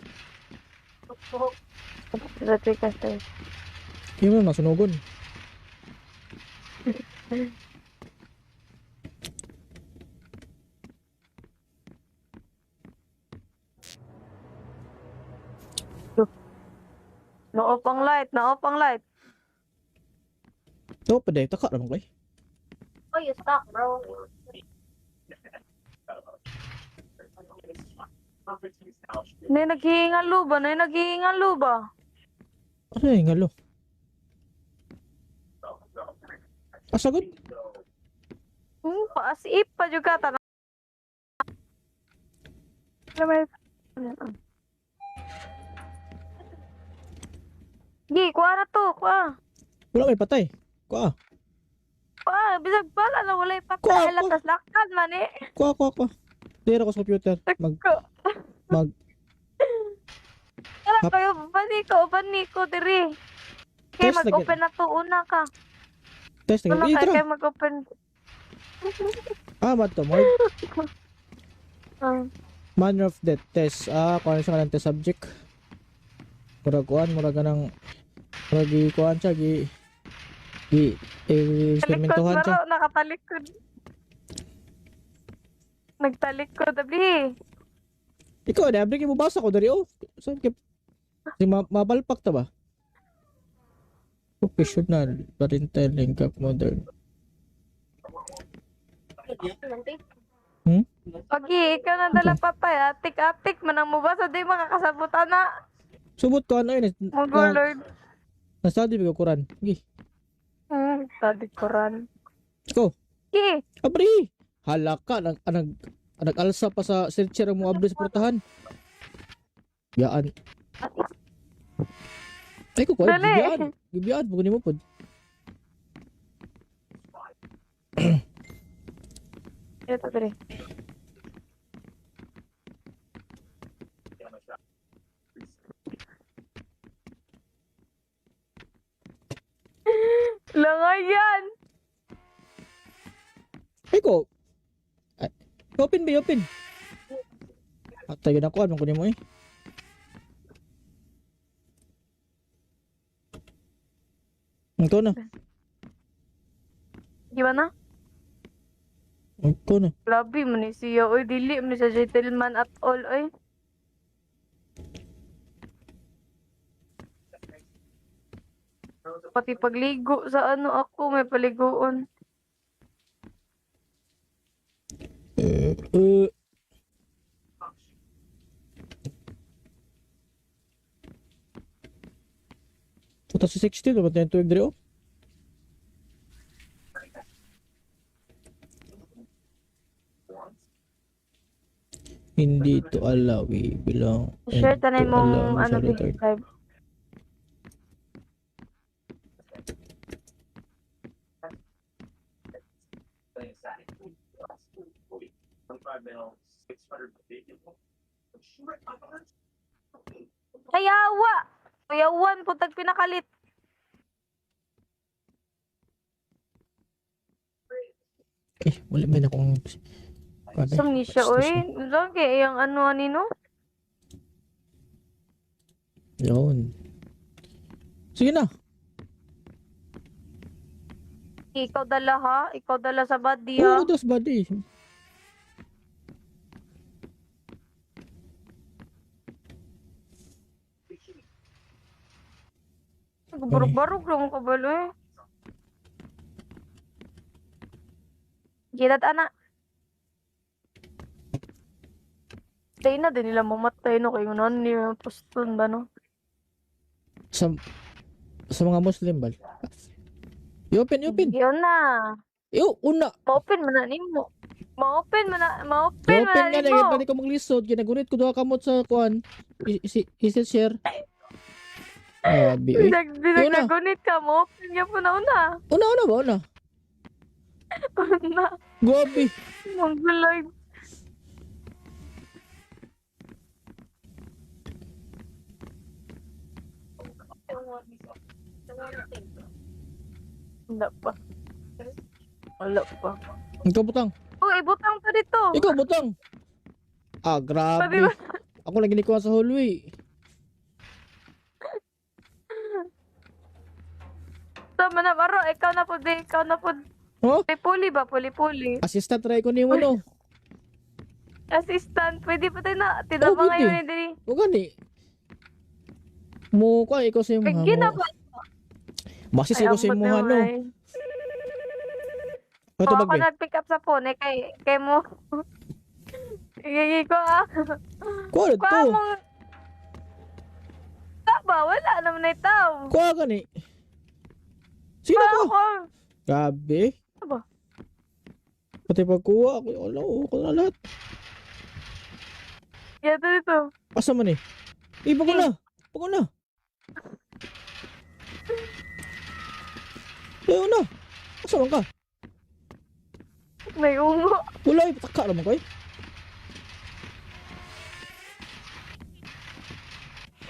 Sa tikas tayo. Yung mga nasunugon. Na-off ang light, na-off ang light. Ito pa de. Taka naman kay. Oh, you stuck, bro. Nay naghihingan luba, nay naghihingan luba. Ano yung ngalo? Asagod? Paasip pa juga ta. Gi, kuha na to, kuha. Wala may patay. Kuha. Kuha, bisag pala na walay Kuha, patay. kuha. Lakas lakad man eh. Kuha. Dira ko sa computer. Mag. Tara Hap- kayo, baniko, diri. Okay, Test mag-open na to, una ka. Test na. Una Eh, ka, tara. kaya mag-open. Mato. More. Ah. Manner of death test. Kung ano siya ka ng test subject. Murag kuhan. Murag ka ng. Murag kuhan siya. Talikod Eksperimentuhan siya. baro, nakatalikod. Nagtalikod, abli. Ikaw, nabi mo basa ko dari oh. Saan ka? Mapalpak ta ba? Professional, parental, lingkap, modern. Okay, ikaw na dala patay. Atik-atik, manang mo ba? Sa di makakasabutan na. Subot ko ano yun. Mungo, Lord. Nasa di ba Quran? Gi. Tadi Quran. Ikaw. Okay. Abri. Halaka. Nag-alsa pa sa searcher mo abri sa portahan. Biyaan. Ay ko ko. Dali. Biyaan. Bukunin mo po. Ito, dali. Langayan. Ay ko. Open ba? Open. Tayo na ko. Anong kunin mo eh? Ito na. Gimana? Ito na. Labi mo ni siya. Oy, dili mo ni sa gentleman at all, oy. Pati pagligo sa ano ako, may paliguon. Eh, eh. Puta sa 16 dapat na yung tuwag diri oh. Hindi to allow, we belong. Share and tanay to mong allow me ano, sa retard. live. Kayawa! Kayawan po tag pinakalit. Wala may na akong Kada. Sam ni siya, oy. Lagi, yung ano, anino? Yun. Sige na. Ikaw dala ha? Ikaw dala sa body ha? Oo, das body. Barog-barog lang ka ba, eh? Gilat, anak. Tayo na din nila mamatay, no? Kaya nga nila poston ba, no? Sa mga Muslim ba? I-open. Yun na. Una. Ma-open mo na nimo. Ma-open mo na I-open nga na. nimo. Balik ko mong lisod. Ginagunit ko doha kamot sa kuan. Is it share? Uy. Bisag Yun na. nagunit ka mo. Open niya po na una. Una ba? Una. Una. Gobi. Mongoloid. Wala pa. Wala pa. Ikaw butang. Uy, butang pa dito. Ikaw butang. Ah, Sabi grabe. ba? Ako lagi ni sa hallway. Tama na, Maro. Ikaw na po, di. Ikaw na po. Oh? Puli ba? Puli. Assistant try ko ni mo no. Assistant. Pwede pa tayo na. Tinapa pwede. ngayon eh, diri. O gani. Mo ka ikaw sa imo Bigyan na mo. ba? Basis ikaw sa imo no. Ito Ako bagay. nag-pick up sa phone eh. Kay mo. Igigay ko ah. Kuha Kuha to. mo. Taba, wala naman na itaw. Kuha gani. Sino Kuha ka? ko. Grabe. Aba. Pati pagkuha ako. Wala ko na lahat. Yato dito. Asa man eh? Pag ko na. Pag ko na. Ayaw na. Asa man ka? May ungo. Wala eh. Pataka naman kayo.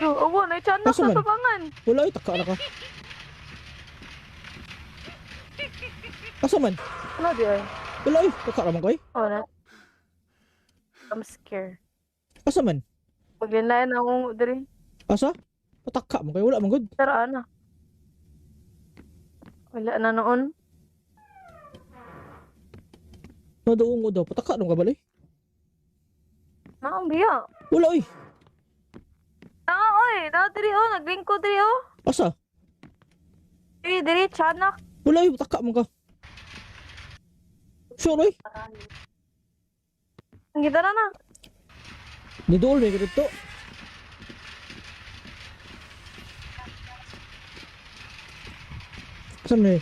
Oo, na-chanak Asa sa man? tubangan. Wala eh. Taka na ka. Asa man? Ano di ay? Wala eh. Taka naman kayo. Oh, na. I'm scared. Asa man? Paglinlayan na ungo diri. Asa? Pataka mo kayo. Wala man good. Pero ano? Wala na noon. Nadoong mo daw. Pataka naman ka balay. Naang biya. Wala eh. Oy. Diri oh. Naglingko diri oh. Asa? Diri, chanak. Wala eh. Pataka mo ka. Sure eh. Ang gita na. Nidool may ganito. Saan na eh?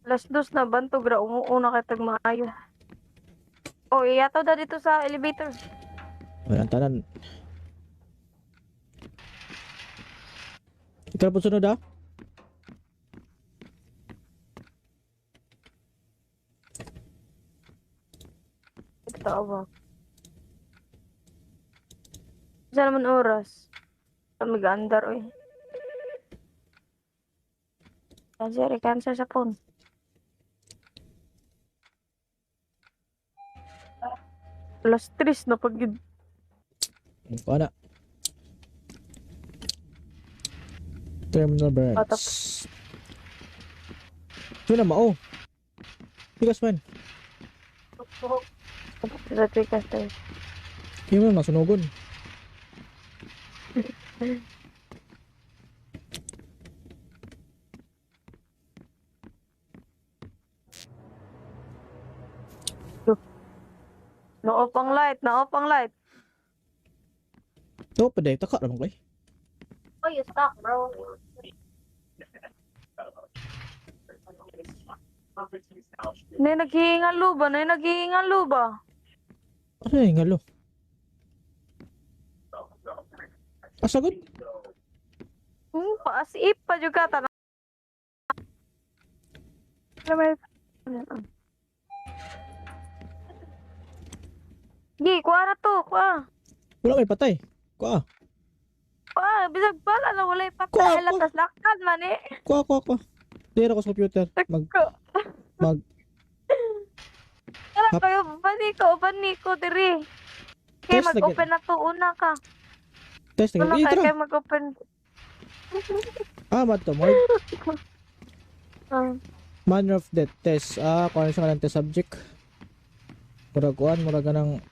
Las dos na bantog ra umuuna kay tag maayo. Oh, iyato da dito sa elevator. Ay, ang tanan. Ikaw po sunod ah? Ito ba? Isa naman oras. Kami gandar oy. Kasi cancer sa phone. Alas 3 na pag Kuha na. Terminal Patap. branch. Ito na mao. Tigas man. sa trikas tayo. Yung mo masunugon. Na-off ang light. Ito pa day. Taka naman kayo. Oh, you stuck, bro. Nay naghihingan luba. Ano yung ngalo? Asagod? Paasip pa juga tanah. Gi, kuha na to, kuha. Wala may patay. Kuha. Kuha, bisag pala na walay Kuha, patay. kuha. Latas lakad man eh. Kuha. Dira ko sa computer. Mag. Tara Hap- kayo, baniko diri. Kaya Test mag-open na to, una ka. Test na. Una ka, Tara. kaya mag-open. Mad to. Mark. Ah, Manner of death test. Kung ano siya ka ng test subject. Murag kuhan. Murag ganang.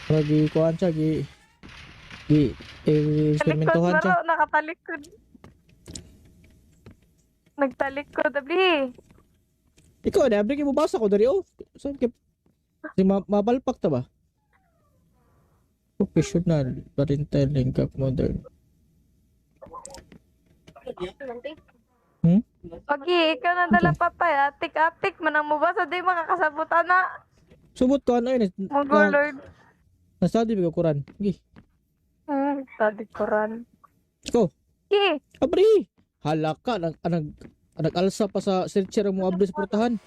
Murag kuhan siya. talikod, Experimentuhan siya. Maro, nakatalikod. Nagtalikod, abli. Ikaw, na-abrik mo basa ko dari oh. Saan ka? Si mapalpak ta ba? Professional, parental, link up, modern. Pagi, ikaw na dala papay. Atik-atik, manang mo ba? Sa di makakasabutan na. Subot ko ano yun. Mungo, Lord. Nasa-study ko Quran. Gi. Tadi Quran. Ikaw. Ki, Abri. Halaka. Nag-alsa pa sa searcher mo abri sa portahan.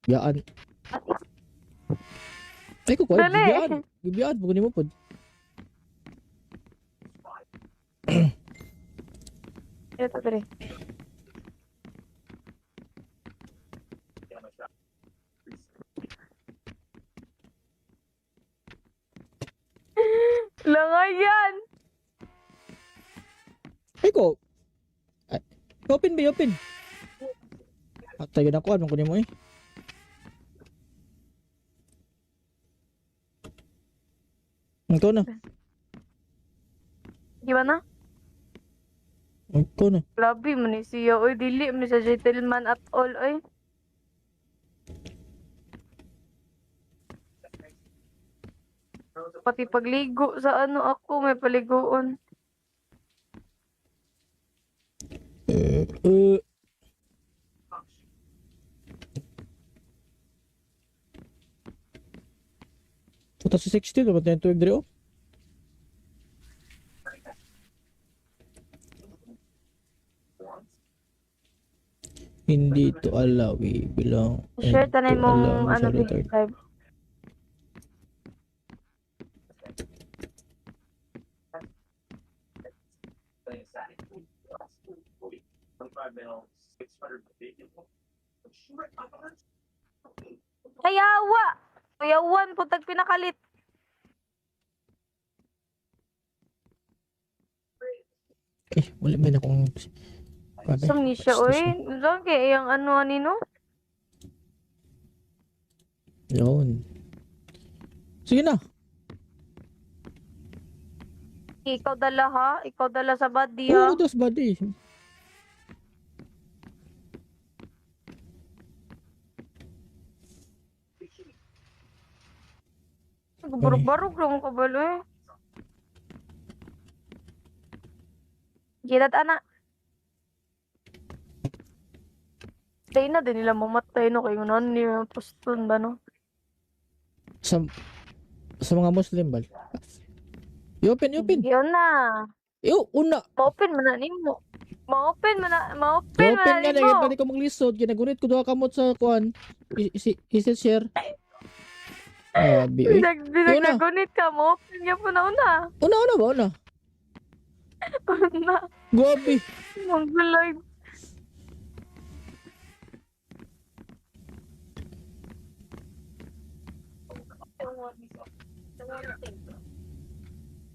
Biyaan. Ay ko ko. Dali. Biyaan. Biyaan. Pagkunin mo po. Ito, dali. Langay yan! Ay ko. Ay, open ba, open. At tayo na kuan, kunin mo eh. Ikaw na. Gimana? Ikaw na. Grabe mo ni siya, oy. Dili mo ni siya gentleman at all, oy. Pati pagligo sa ano ako, may paliguon. Eh, eh. Puta si 60, dapat na yung tuwig diri oh. Hindi to allow, bilang. Share tanay to allow mong mo ano, sa retard. live. Kayawa! Kayawan po tag pinakalit. Wala ba na akong... Sam ni siya, oy. Lagi, yung ano, anino? Yun. Sige na. Ikaw dala ha? Ikaw dala sa body ha? Oo, das body. Barog-barog lang ko balo eh. Gilat anak. Day na din nila mamatay no kayo nun niya poston ba no? Sa mga Muslim ba? I-open. Yun na. Una. Ma-open mo na nimo. Ma-open mo na I-open nga na, nimo. balik ko maglisod. Ginagunit ko doha kamot sa kuan. Is it share? Bi. Dinagnagunit ka mo. Open niya po na una. Una ba? Una. Una. Gobi. Mongoloid.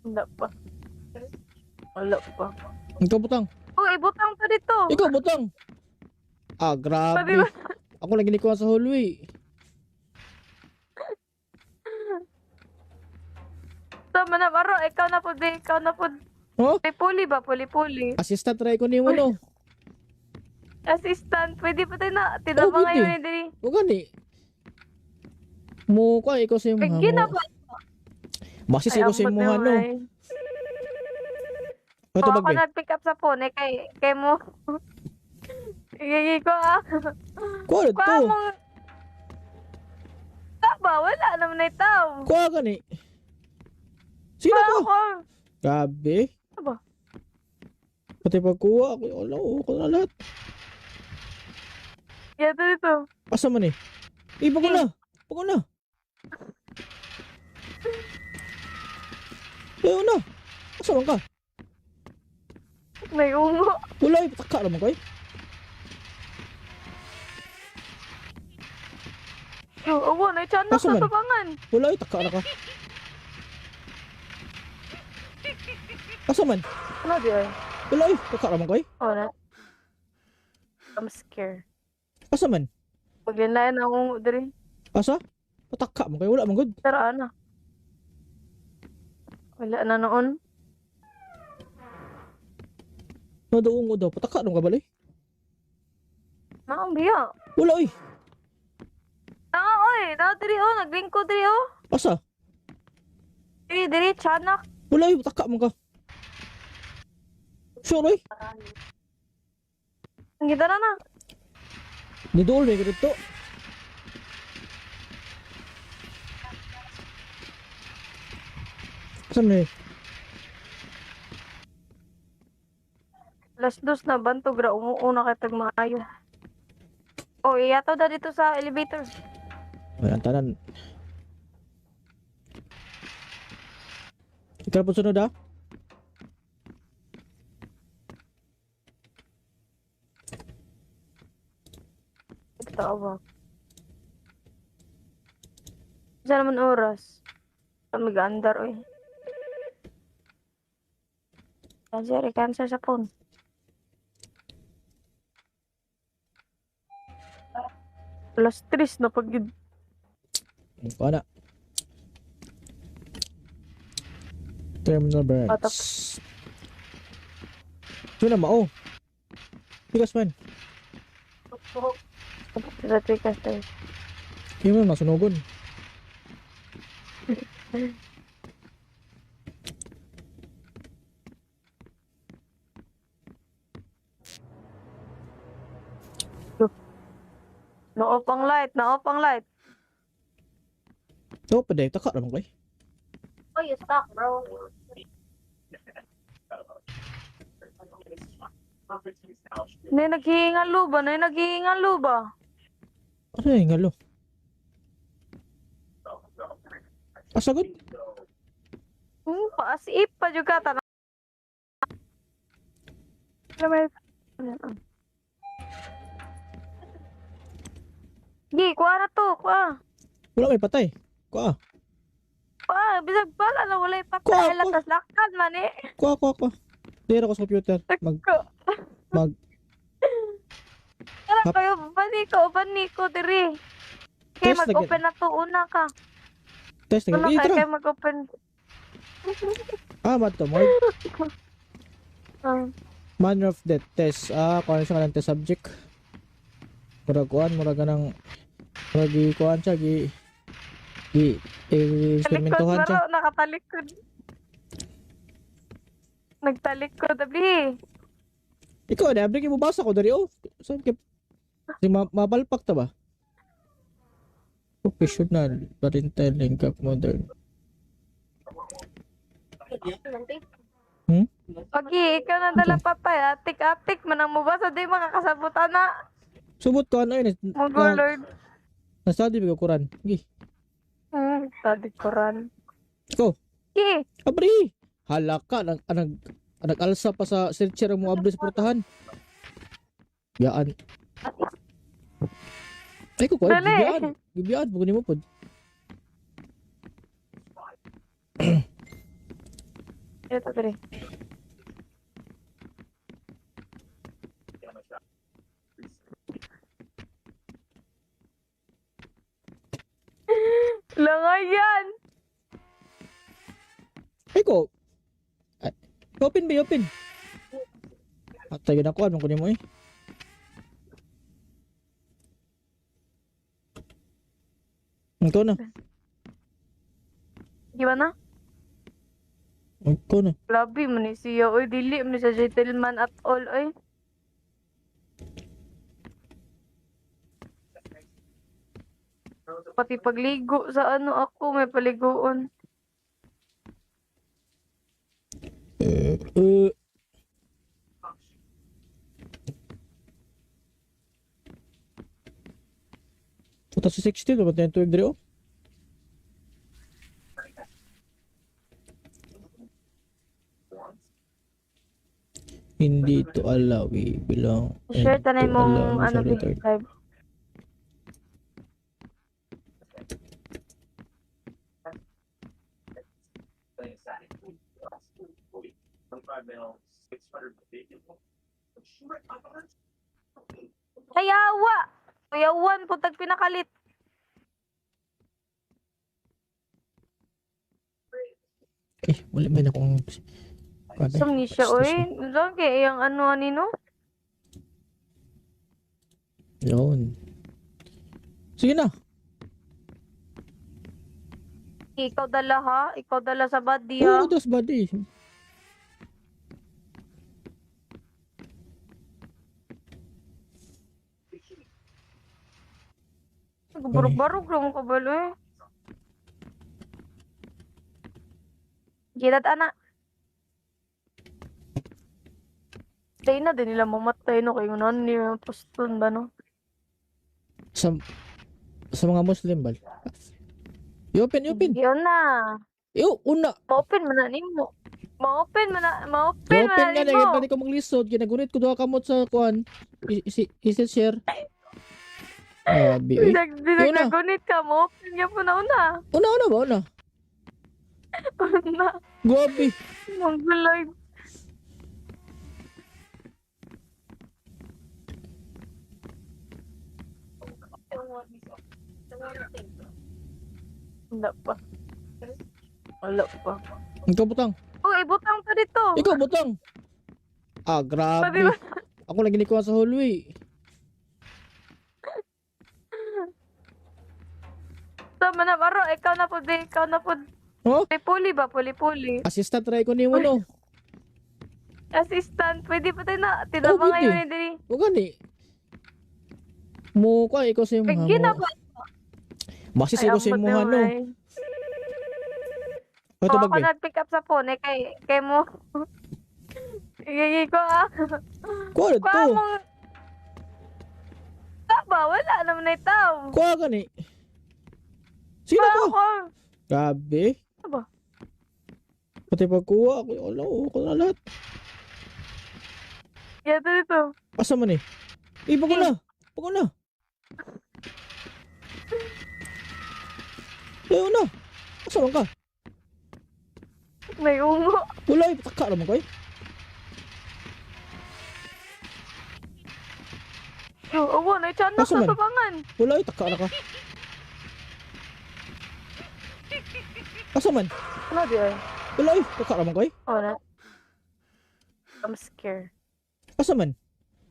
Wala pa. Wala pa. Ikaw butang. Oh, ibutang pa dito. Ikaw butang. Sabi Grabe. mo, Ako lagi ni kuha sa hallway. tama na, Baro. Ikaw na po, di. Ikaw na po. Oh? Puli ba? Puli. Assistant try ko ni mo no. Assistant. Pwede pa tayo na. Tinabang pwede. ngayon ni Diri. O gani. Mo ka ikaw sa mga Gina mo. ba? Basis ikaw sa mga no. Ito Ako bagay. nag-pick up sa phone. Kay mo. Igigi ko ah. Kuha Kuha to. mong... Taba, wala naman na itaw. Kuha gani. Sige na Kuha ko. ko. Grabe. Aba. Pati pagkuha ako. Wala ko na lahat. Yato dito. Asa man eh. Pag na. Pag na. Ayaw na. Asa man ka? May ungo. Wala eh. Pataka naman ko eh. Oo, na-chanak Asa man? sa tabangan. Wala eh. Taka na ka. Asa man? Ano di ay? Wala eh. Taka naman ko eh. Oh, na. I'm scared. Asa man? Paglinlayan ang ungo diri. Asa? Pataka man kayo. Wala man good. Pero ano? Wala na noon. Nadoong mo daw. Pataka naman ka balay. Maang biya. Wala eh. Oy. Diri oh. Naglingko diri oh. Asa? Diri, chanak. Wala eh. Pataka man ka. Sure eh. Ang gitara na. Nidool na yung dito. Saan na eh? Las dos na bantog ra umuuna kay tag maayo. Oh, iyataw da dito sa elevator. Walang tanan. Ikaw po sunod ah? Tawa. Isa naman oras. Kami gaandar, oy. Cancer sa phone. Alas 3 na pag Ano na? Terminal Patok. branch. Ito na mao. Tigas man. Sa tikas tayo. Hindi mo masunugon. Na-off ang light. Ito, pwede. Taka naman ko eh. Oh, you stuck, bro. Naghihingan luba. Ano yung ngalo? Asagod? Paasip pa juga tanah. Gi, kuha na to, kuha. Wala may patay. Kuha. Bisag bala na walay Kuha, patay. kuha. Lakas lakad man eh. Kuha. Tira ko sa computer. Mag. Kala Hap- kayo, baniko, diri. Kaya Test mag-open na to, una ka. Test na Una ganyan. ka, Tara. kaya mag-open. Mato. Mark. Ah, Manner of death test. Kung ano siya ka ng test subject. Murag kuhan. Murag ka ng. Murag kuhan siya. talikod Eksperimentuhan siya. baro, nakatalikod. Nagtalikod, abli. Ikaw, na-abrik yung mabasa ko dari. Saan ka? Mapalpak ta ba? Professional. Parental link up modern. Pagi, ikaw na dala patay. Atik-atik, manang mubasa, di makakasabutan na. Subot ko ano yun. Mungo, Lord. Nastudy ko Quran. Gi. Tadi Quran. Ikaw. Ki, Abri. Halaka. Nag-alsa pa sa searcher mo abri sa portahan. Giyaan. Ay ko kuha. Dali. Gibiyaan. Pagkunin mo po. ito tadi. Langayan. Ay ko. Ay, open ba? Open. At tayo na ko. Anong kunin mo eh? Ikaw na. Gimana? Ikaw na. Labi mo ni siya. Oy, dili mo ni sa gentleman at all. Oy. Pati pagligo sa ano ako, may paliguan. Uh, 2016 dapat na yung tuwag diri oh. Hindi to allow, we belong. Share tanay to allow mong mo ano sa retard. live. Kayawa! Kuyawan po tag pinakalit. Wala ba na kung Sum ni siya, oy. Doon kaya yung ano nino? Yun. Sige na. Ikaw dala ha? Ikaw dala sa body ha? Oo, das body. Barog-barog lang ka balo eh. Gilat anak. Tayo na din nila mamatay no kayo na niya poston ba no? Sa mga Muslim bal. I-open. Yun na. Una. Ma-open mo na nimo. Ma-open mo na I-open nga na. nimo. Pwede ko maglisod. Ginagunit ko doon kamot sa kuan. Is it share? Grabe, eh. Yun na. Naggunit ka mo. Open niya po na una. Una ba? Una. Una. Grabe. Mongoloid. Wala pa. Wala pa. Ikaw butang. Oh, ibutang to dito. Ikaw butang. Ah, Pwede grabe. ba? Ako lagi ni kuha sa hallway. Tama na, Maro. Ikaw na po, di. Ikaw na po. Oh? Puli ba? Puli-puli. Assistant try ko nimo no. Assistant. Pwede pa tayo na. Tinama pwede. ngayon eh, diri. O gani. Mo ko ikaw sa imong Bigyan na ba? Masis ikaw sa imong ano. Oh, Ito ako bagay. nag-pick up sa phone. Kay mo. Igigi ko Kuha Kuha to. mong... Taba, wala naman na itaw. Kuha gani. Sino Kuha ko? ako. Grabe. Aba. Pati pagkuha ako. Wala ko na lahat. Yato dito. Asa man eh? Pag na. Pag na. Ayaw na. Asa man ka? May ungo. Wala eh. Pataka naman ko eh. Yo, awa, na-chanak Asa na man? tubangan. Wala eh. Taka na ka. Asa man? Ano di ay? Wala eh. Taka naman ko eh. Oh, na. I'm scared. Asa man?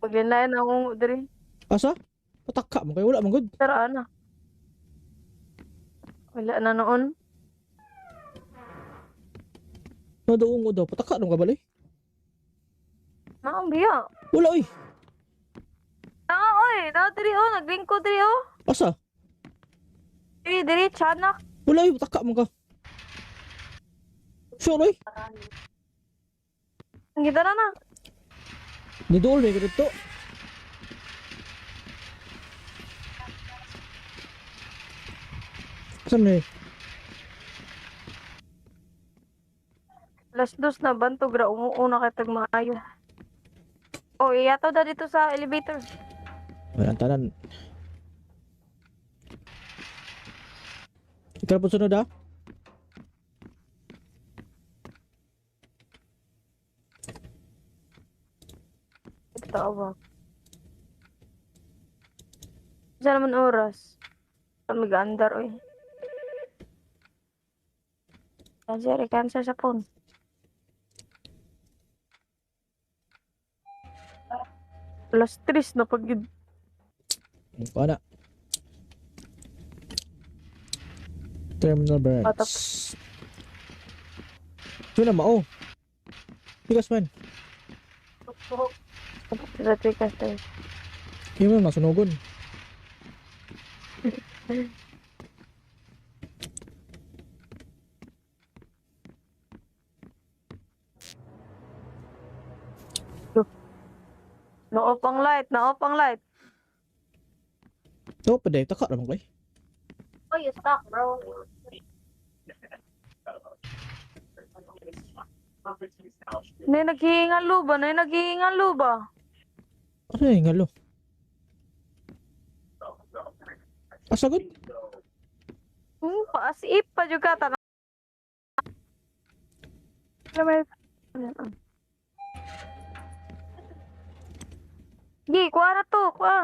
Paglinlayan ang ungo diri. Asa? Pataka mo kayo. Wala man good. Pero ano? Wala na noon. Nadoong ko daw. Pataka naman ka balay. Naang biya. Wala eh. Oy. Diri oh. Naglingko diri oh. Asa? Diri, chanak. Wala eh. Pataka mo ka. Sure eh. Ang gita na na. Nidool na dito. Saan na eh? Las dos na bantog ra umuuna kay tag maayo. Oh, iyataw da dito sa elevator. Walang tanan. Ikaw po sunod ah? Tawa. Sa naman oras. Kami gaandar oy. Cancer sa phone. Alas 3 na pag Ano? Terminal Patap. branch. Ito na mao. Tigas man. sa tikas tayo. Yung mga nasunugon. Na-off ang light. Ito pa day. Taka naman ko eh. Oh, you stop, bro. Nay naghihingan luba. Ano yung halo? Asagod? Paasip pa juga ta. Gi, kuha na to, kuha.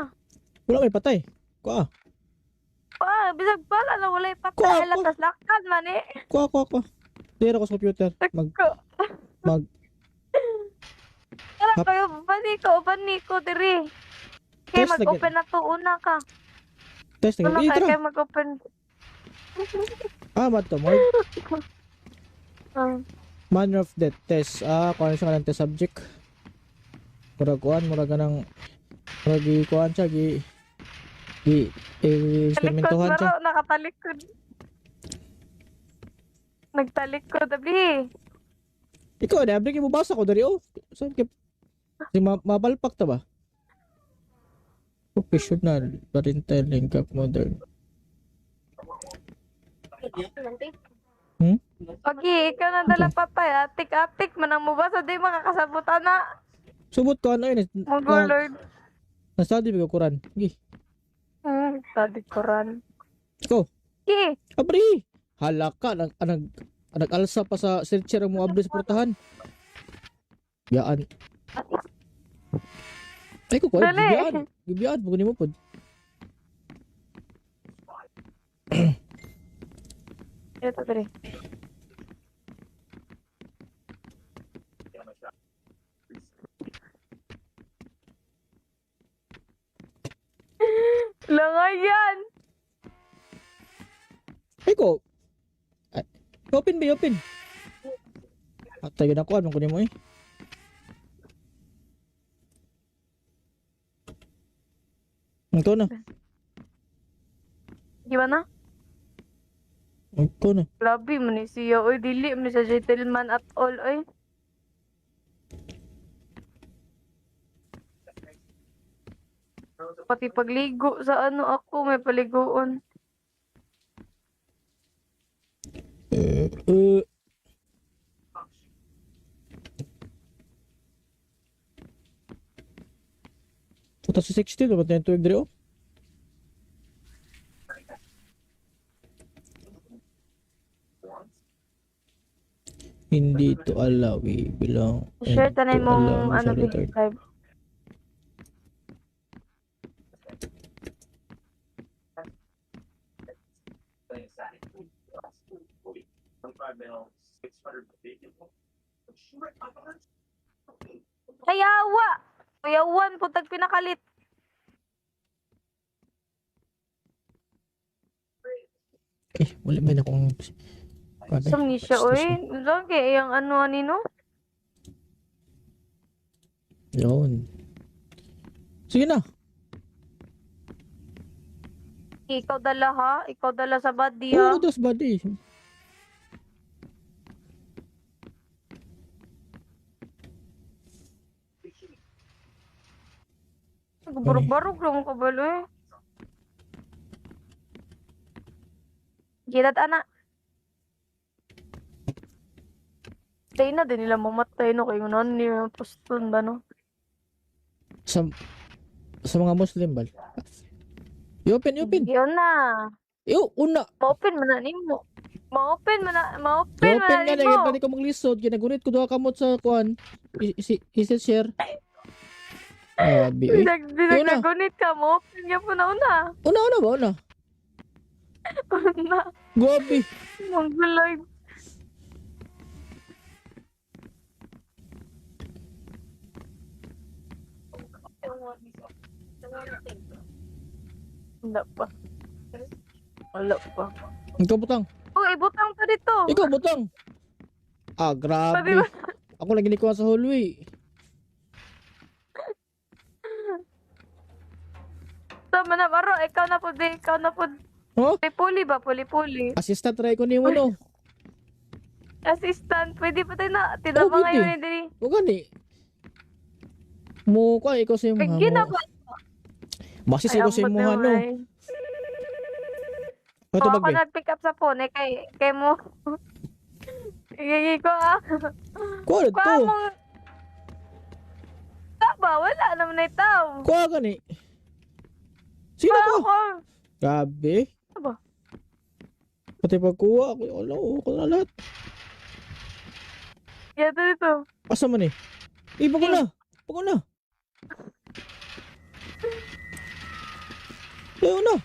Wala may patay. Kuha. Bisag pala na walay Kuha, patay kuha. lakas lakad man eh. Kuha. Dira ko sa computer. Mag. Tara Hap- kayo, baniko diri. Kay Test mag-open na to una ka. Test na. Wala Eh, kay tara. mag-open. Mato. Mark. Ah, Manner of death test. Kung ano siya ka ng test subject. Murag kuhan. Murag ka ng. Murag kuhan siya. talikod Eksperimentuhan siya. baro, nakatalikod. Nagtalikod, abli. Ikaw, nabi mo basa ko dari oh. Saan ka? Mapalpak ta ba? Professional, parental, link up, modern. Okay, ikaw na dala patay. Atik-atik, manang mubasa, di makakasabutan na. Subot ko ano yun. Mungo Lord. Nasa di ko Quran. Gi. Tadi koran. Ikaw, Eh, abri. Hala ka, nag-alsa pa sa searcher mo abri sa portahan. Biyaan. Ay ko, Dali. gibiyaan. Gibiyaan, pag mo po. ito dali. Langayan. Ay ko. Ay, open ba, open. At tayo na ko, anong kunin mo eh. Ito na. Gimana? Ito na. Labi mo ni siya. Oy, dili mo ni sa gentleman at all. Oy. Pati pagligo sa ano ako, may paliguon. Eh, eh. Puta sa 60, dapat na yung tuwag diri oh. Hindi to allow, bilang. Share tanay to allow mong mo ano sa retard. live. Kayawa! Kayawan po tag pinakalit. Wala man akong Pabe, Sam ni siya, bastos oy. mo. Lagi, yung ano, anino? Yun. Sige na. Ikaw dala ha? Ikaw dala sa body ha? Oo, das body. Barog-barog lang ka balo eh. Gilat anak. Tayo na din nila mamatay no kayo nun niya poston ba no? Sa, sa mga Muslim bal. I-open, i-open. Yun na. Una. Ma-open man na nimo. Ma-open man na I-open nga na, nimo. pa ko maglisod. Ginagunit ko doha kamot sa kuan. Is it share? Uy. Yun na. Nagnagunit ka mo. Open niya po na una. Una ba? Una. Una. Grabe. Mongoloid. Wala pa. Wala pa. Ikaw butang. Oh, ibutang pa dito. Ikaw butang. Grabe. Pati ba? Ako lagi ni kuha sa hallway. Tama na, Maro. Ikaw na po, di. Ikaw na po. Oh? Puli ba? Puli-puli. Assistant try ko ni mo no. Assistant. Pwede pa tayo na. Tinapa pwede. ngayon eh, diri. O gani. Mo ka ikaw sa Ay, mga ginaba. Basis ikaw sa ambot mga no. naman, Ito ako bagay. nag-pick up sa phone eh, kay mo. Igigi ko ah. Kuha Kuha to. mong... Taba, wala naman na itaw. Kuha gani. Sino Kuha ko? ko. Grabe. Aba. Pati pagkuha ako. Wala ko na lahat. Yato dito. Asa man eh? Pag ko na. Pag ko na. Ayaw na.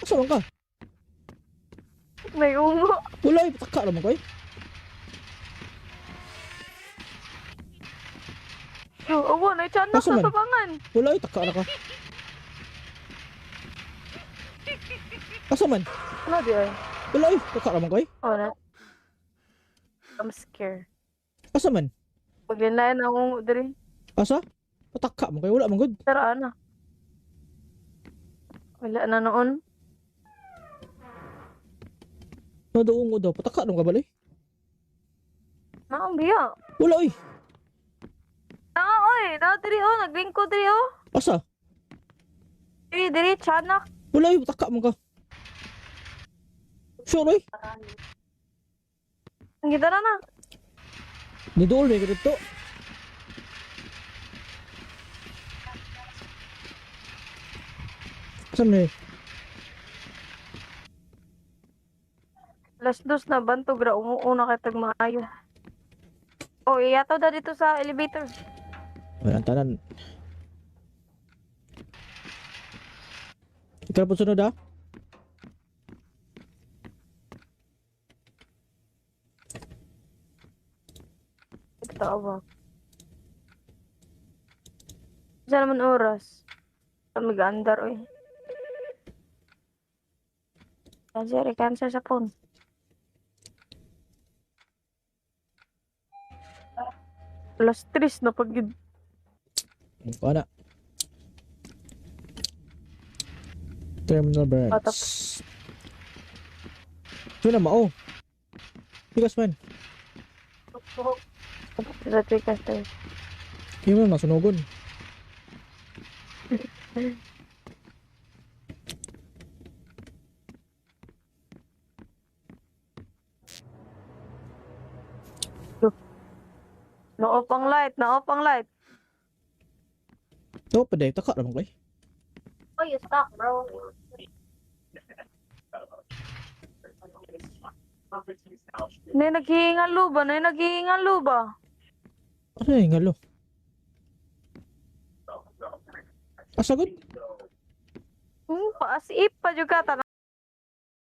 Asa man ka? May ungo. Wala eh. Pataka naman kayo. Oo, na-chanak Asa sa man? tubangan. Wala eh. Taka na ka. Asa man? Ano di ay? Wala eh. Taka naman kayo. Oh, na. I'm scared. Asa man? Paglinlayan na ungo diri. Asa? Pataka mo kayo. Wala man good. Pero ano? Wala na noon. Nadoong mo daw. Pataka naman ka bali. Naong biya. Wala eh. Oy. Diri oh. Naglingko diri oh. Asa? Diri, chanak. Wala eh. Pataka mo ka. Sure eh. Ang gita na na. Nidool may ganito. Saan na eh? Alas dos na bantog ra umuuna kitag maayo. O iyato da dito sa elevator. Ay, ang tanan. Ikaw po sunod ah. Ito ba? Isa naman oras. Kami gaandar oy. Kasi cancer sa phone. Alas 3 na pag Kuha na. Terminal Patap. branch. Ito na mao. Tigas man. Sa Twikas tayo. Hindi mo masunugon. Na-off ang light, na-off ang light. Ito pa day. Taka naman ko eh. Oh, you stuck, bro. Nay naghihingal luba, nay naghihingal luba. Ano yung ngalo? Asagod? Paasip pa juga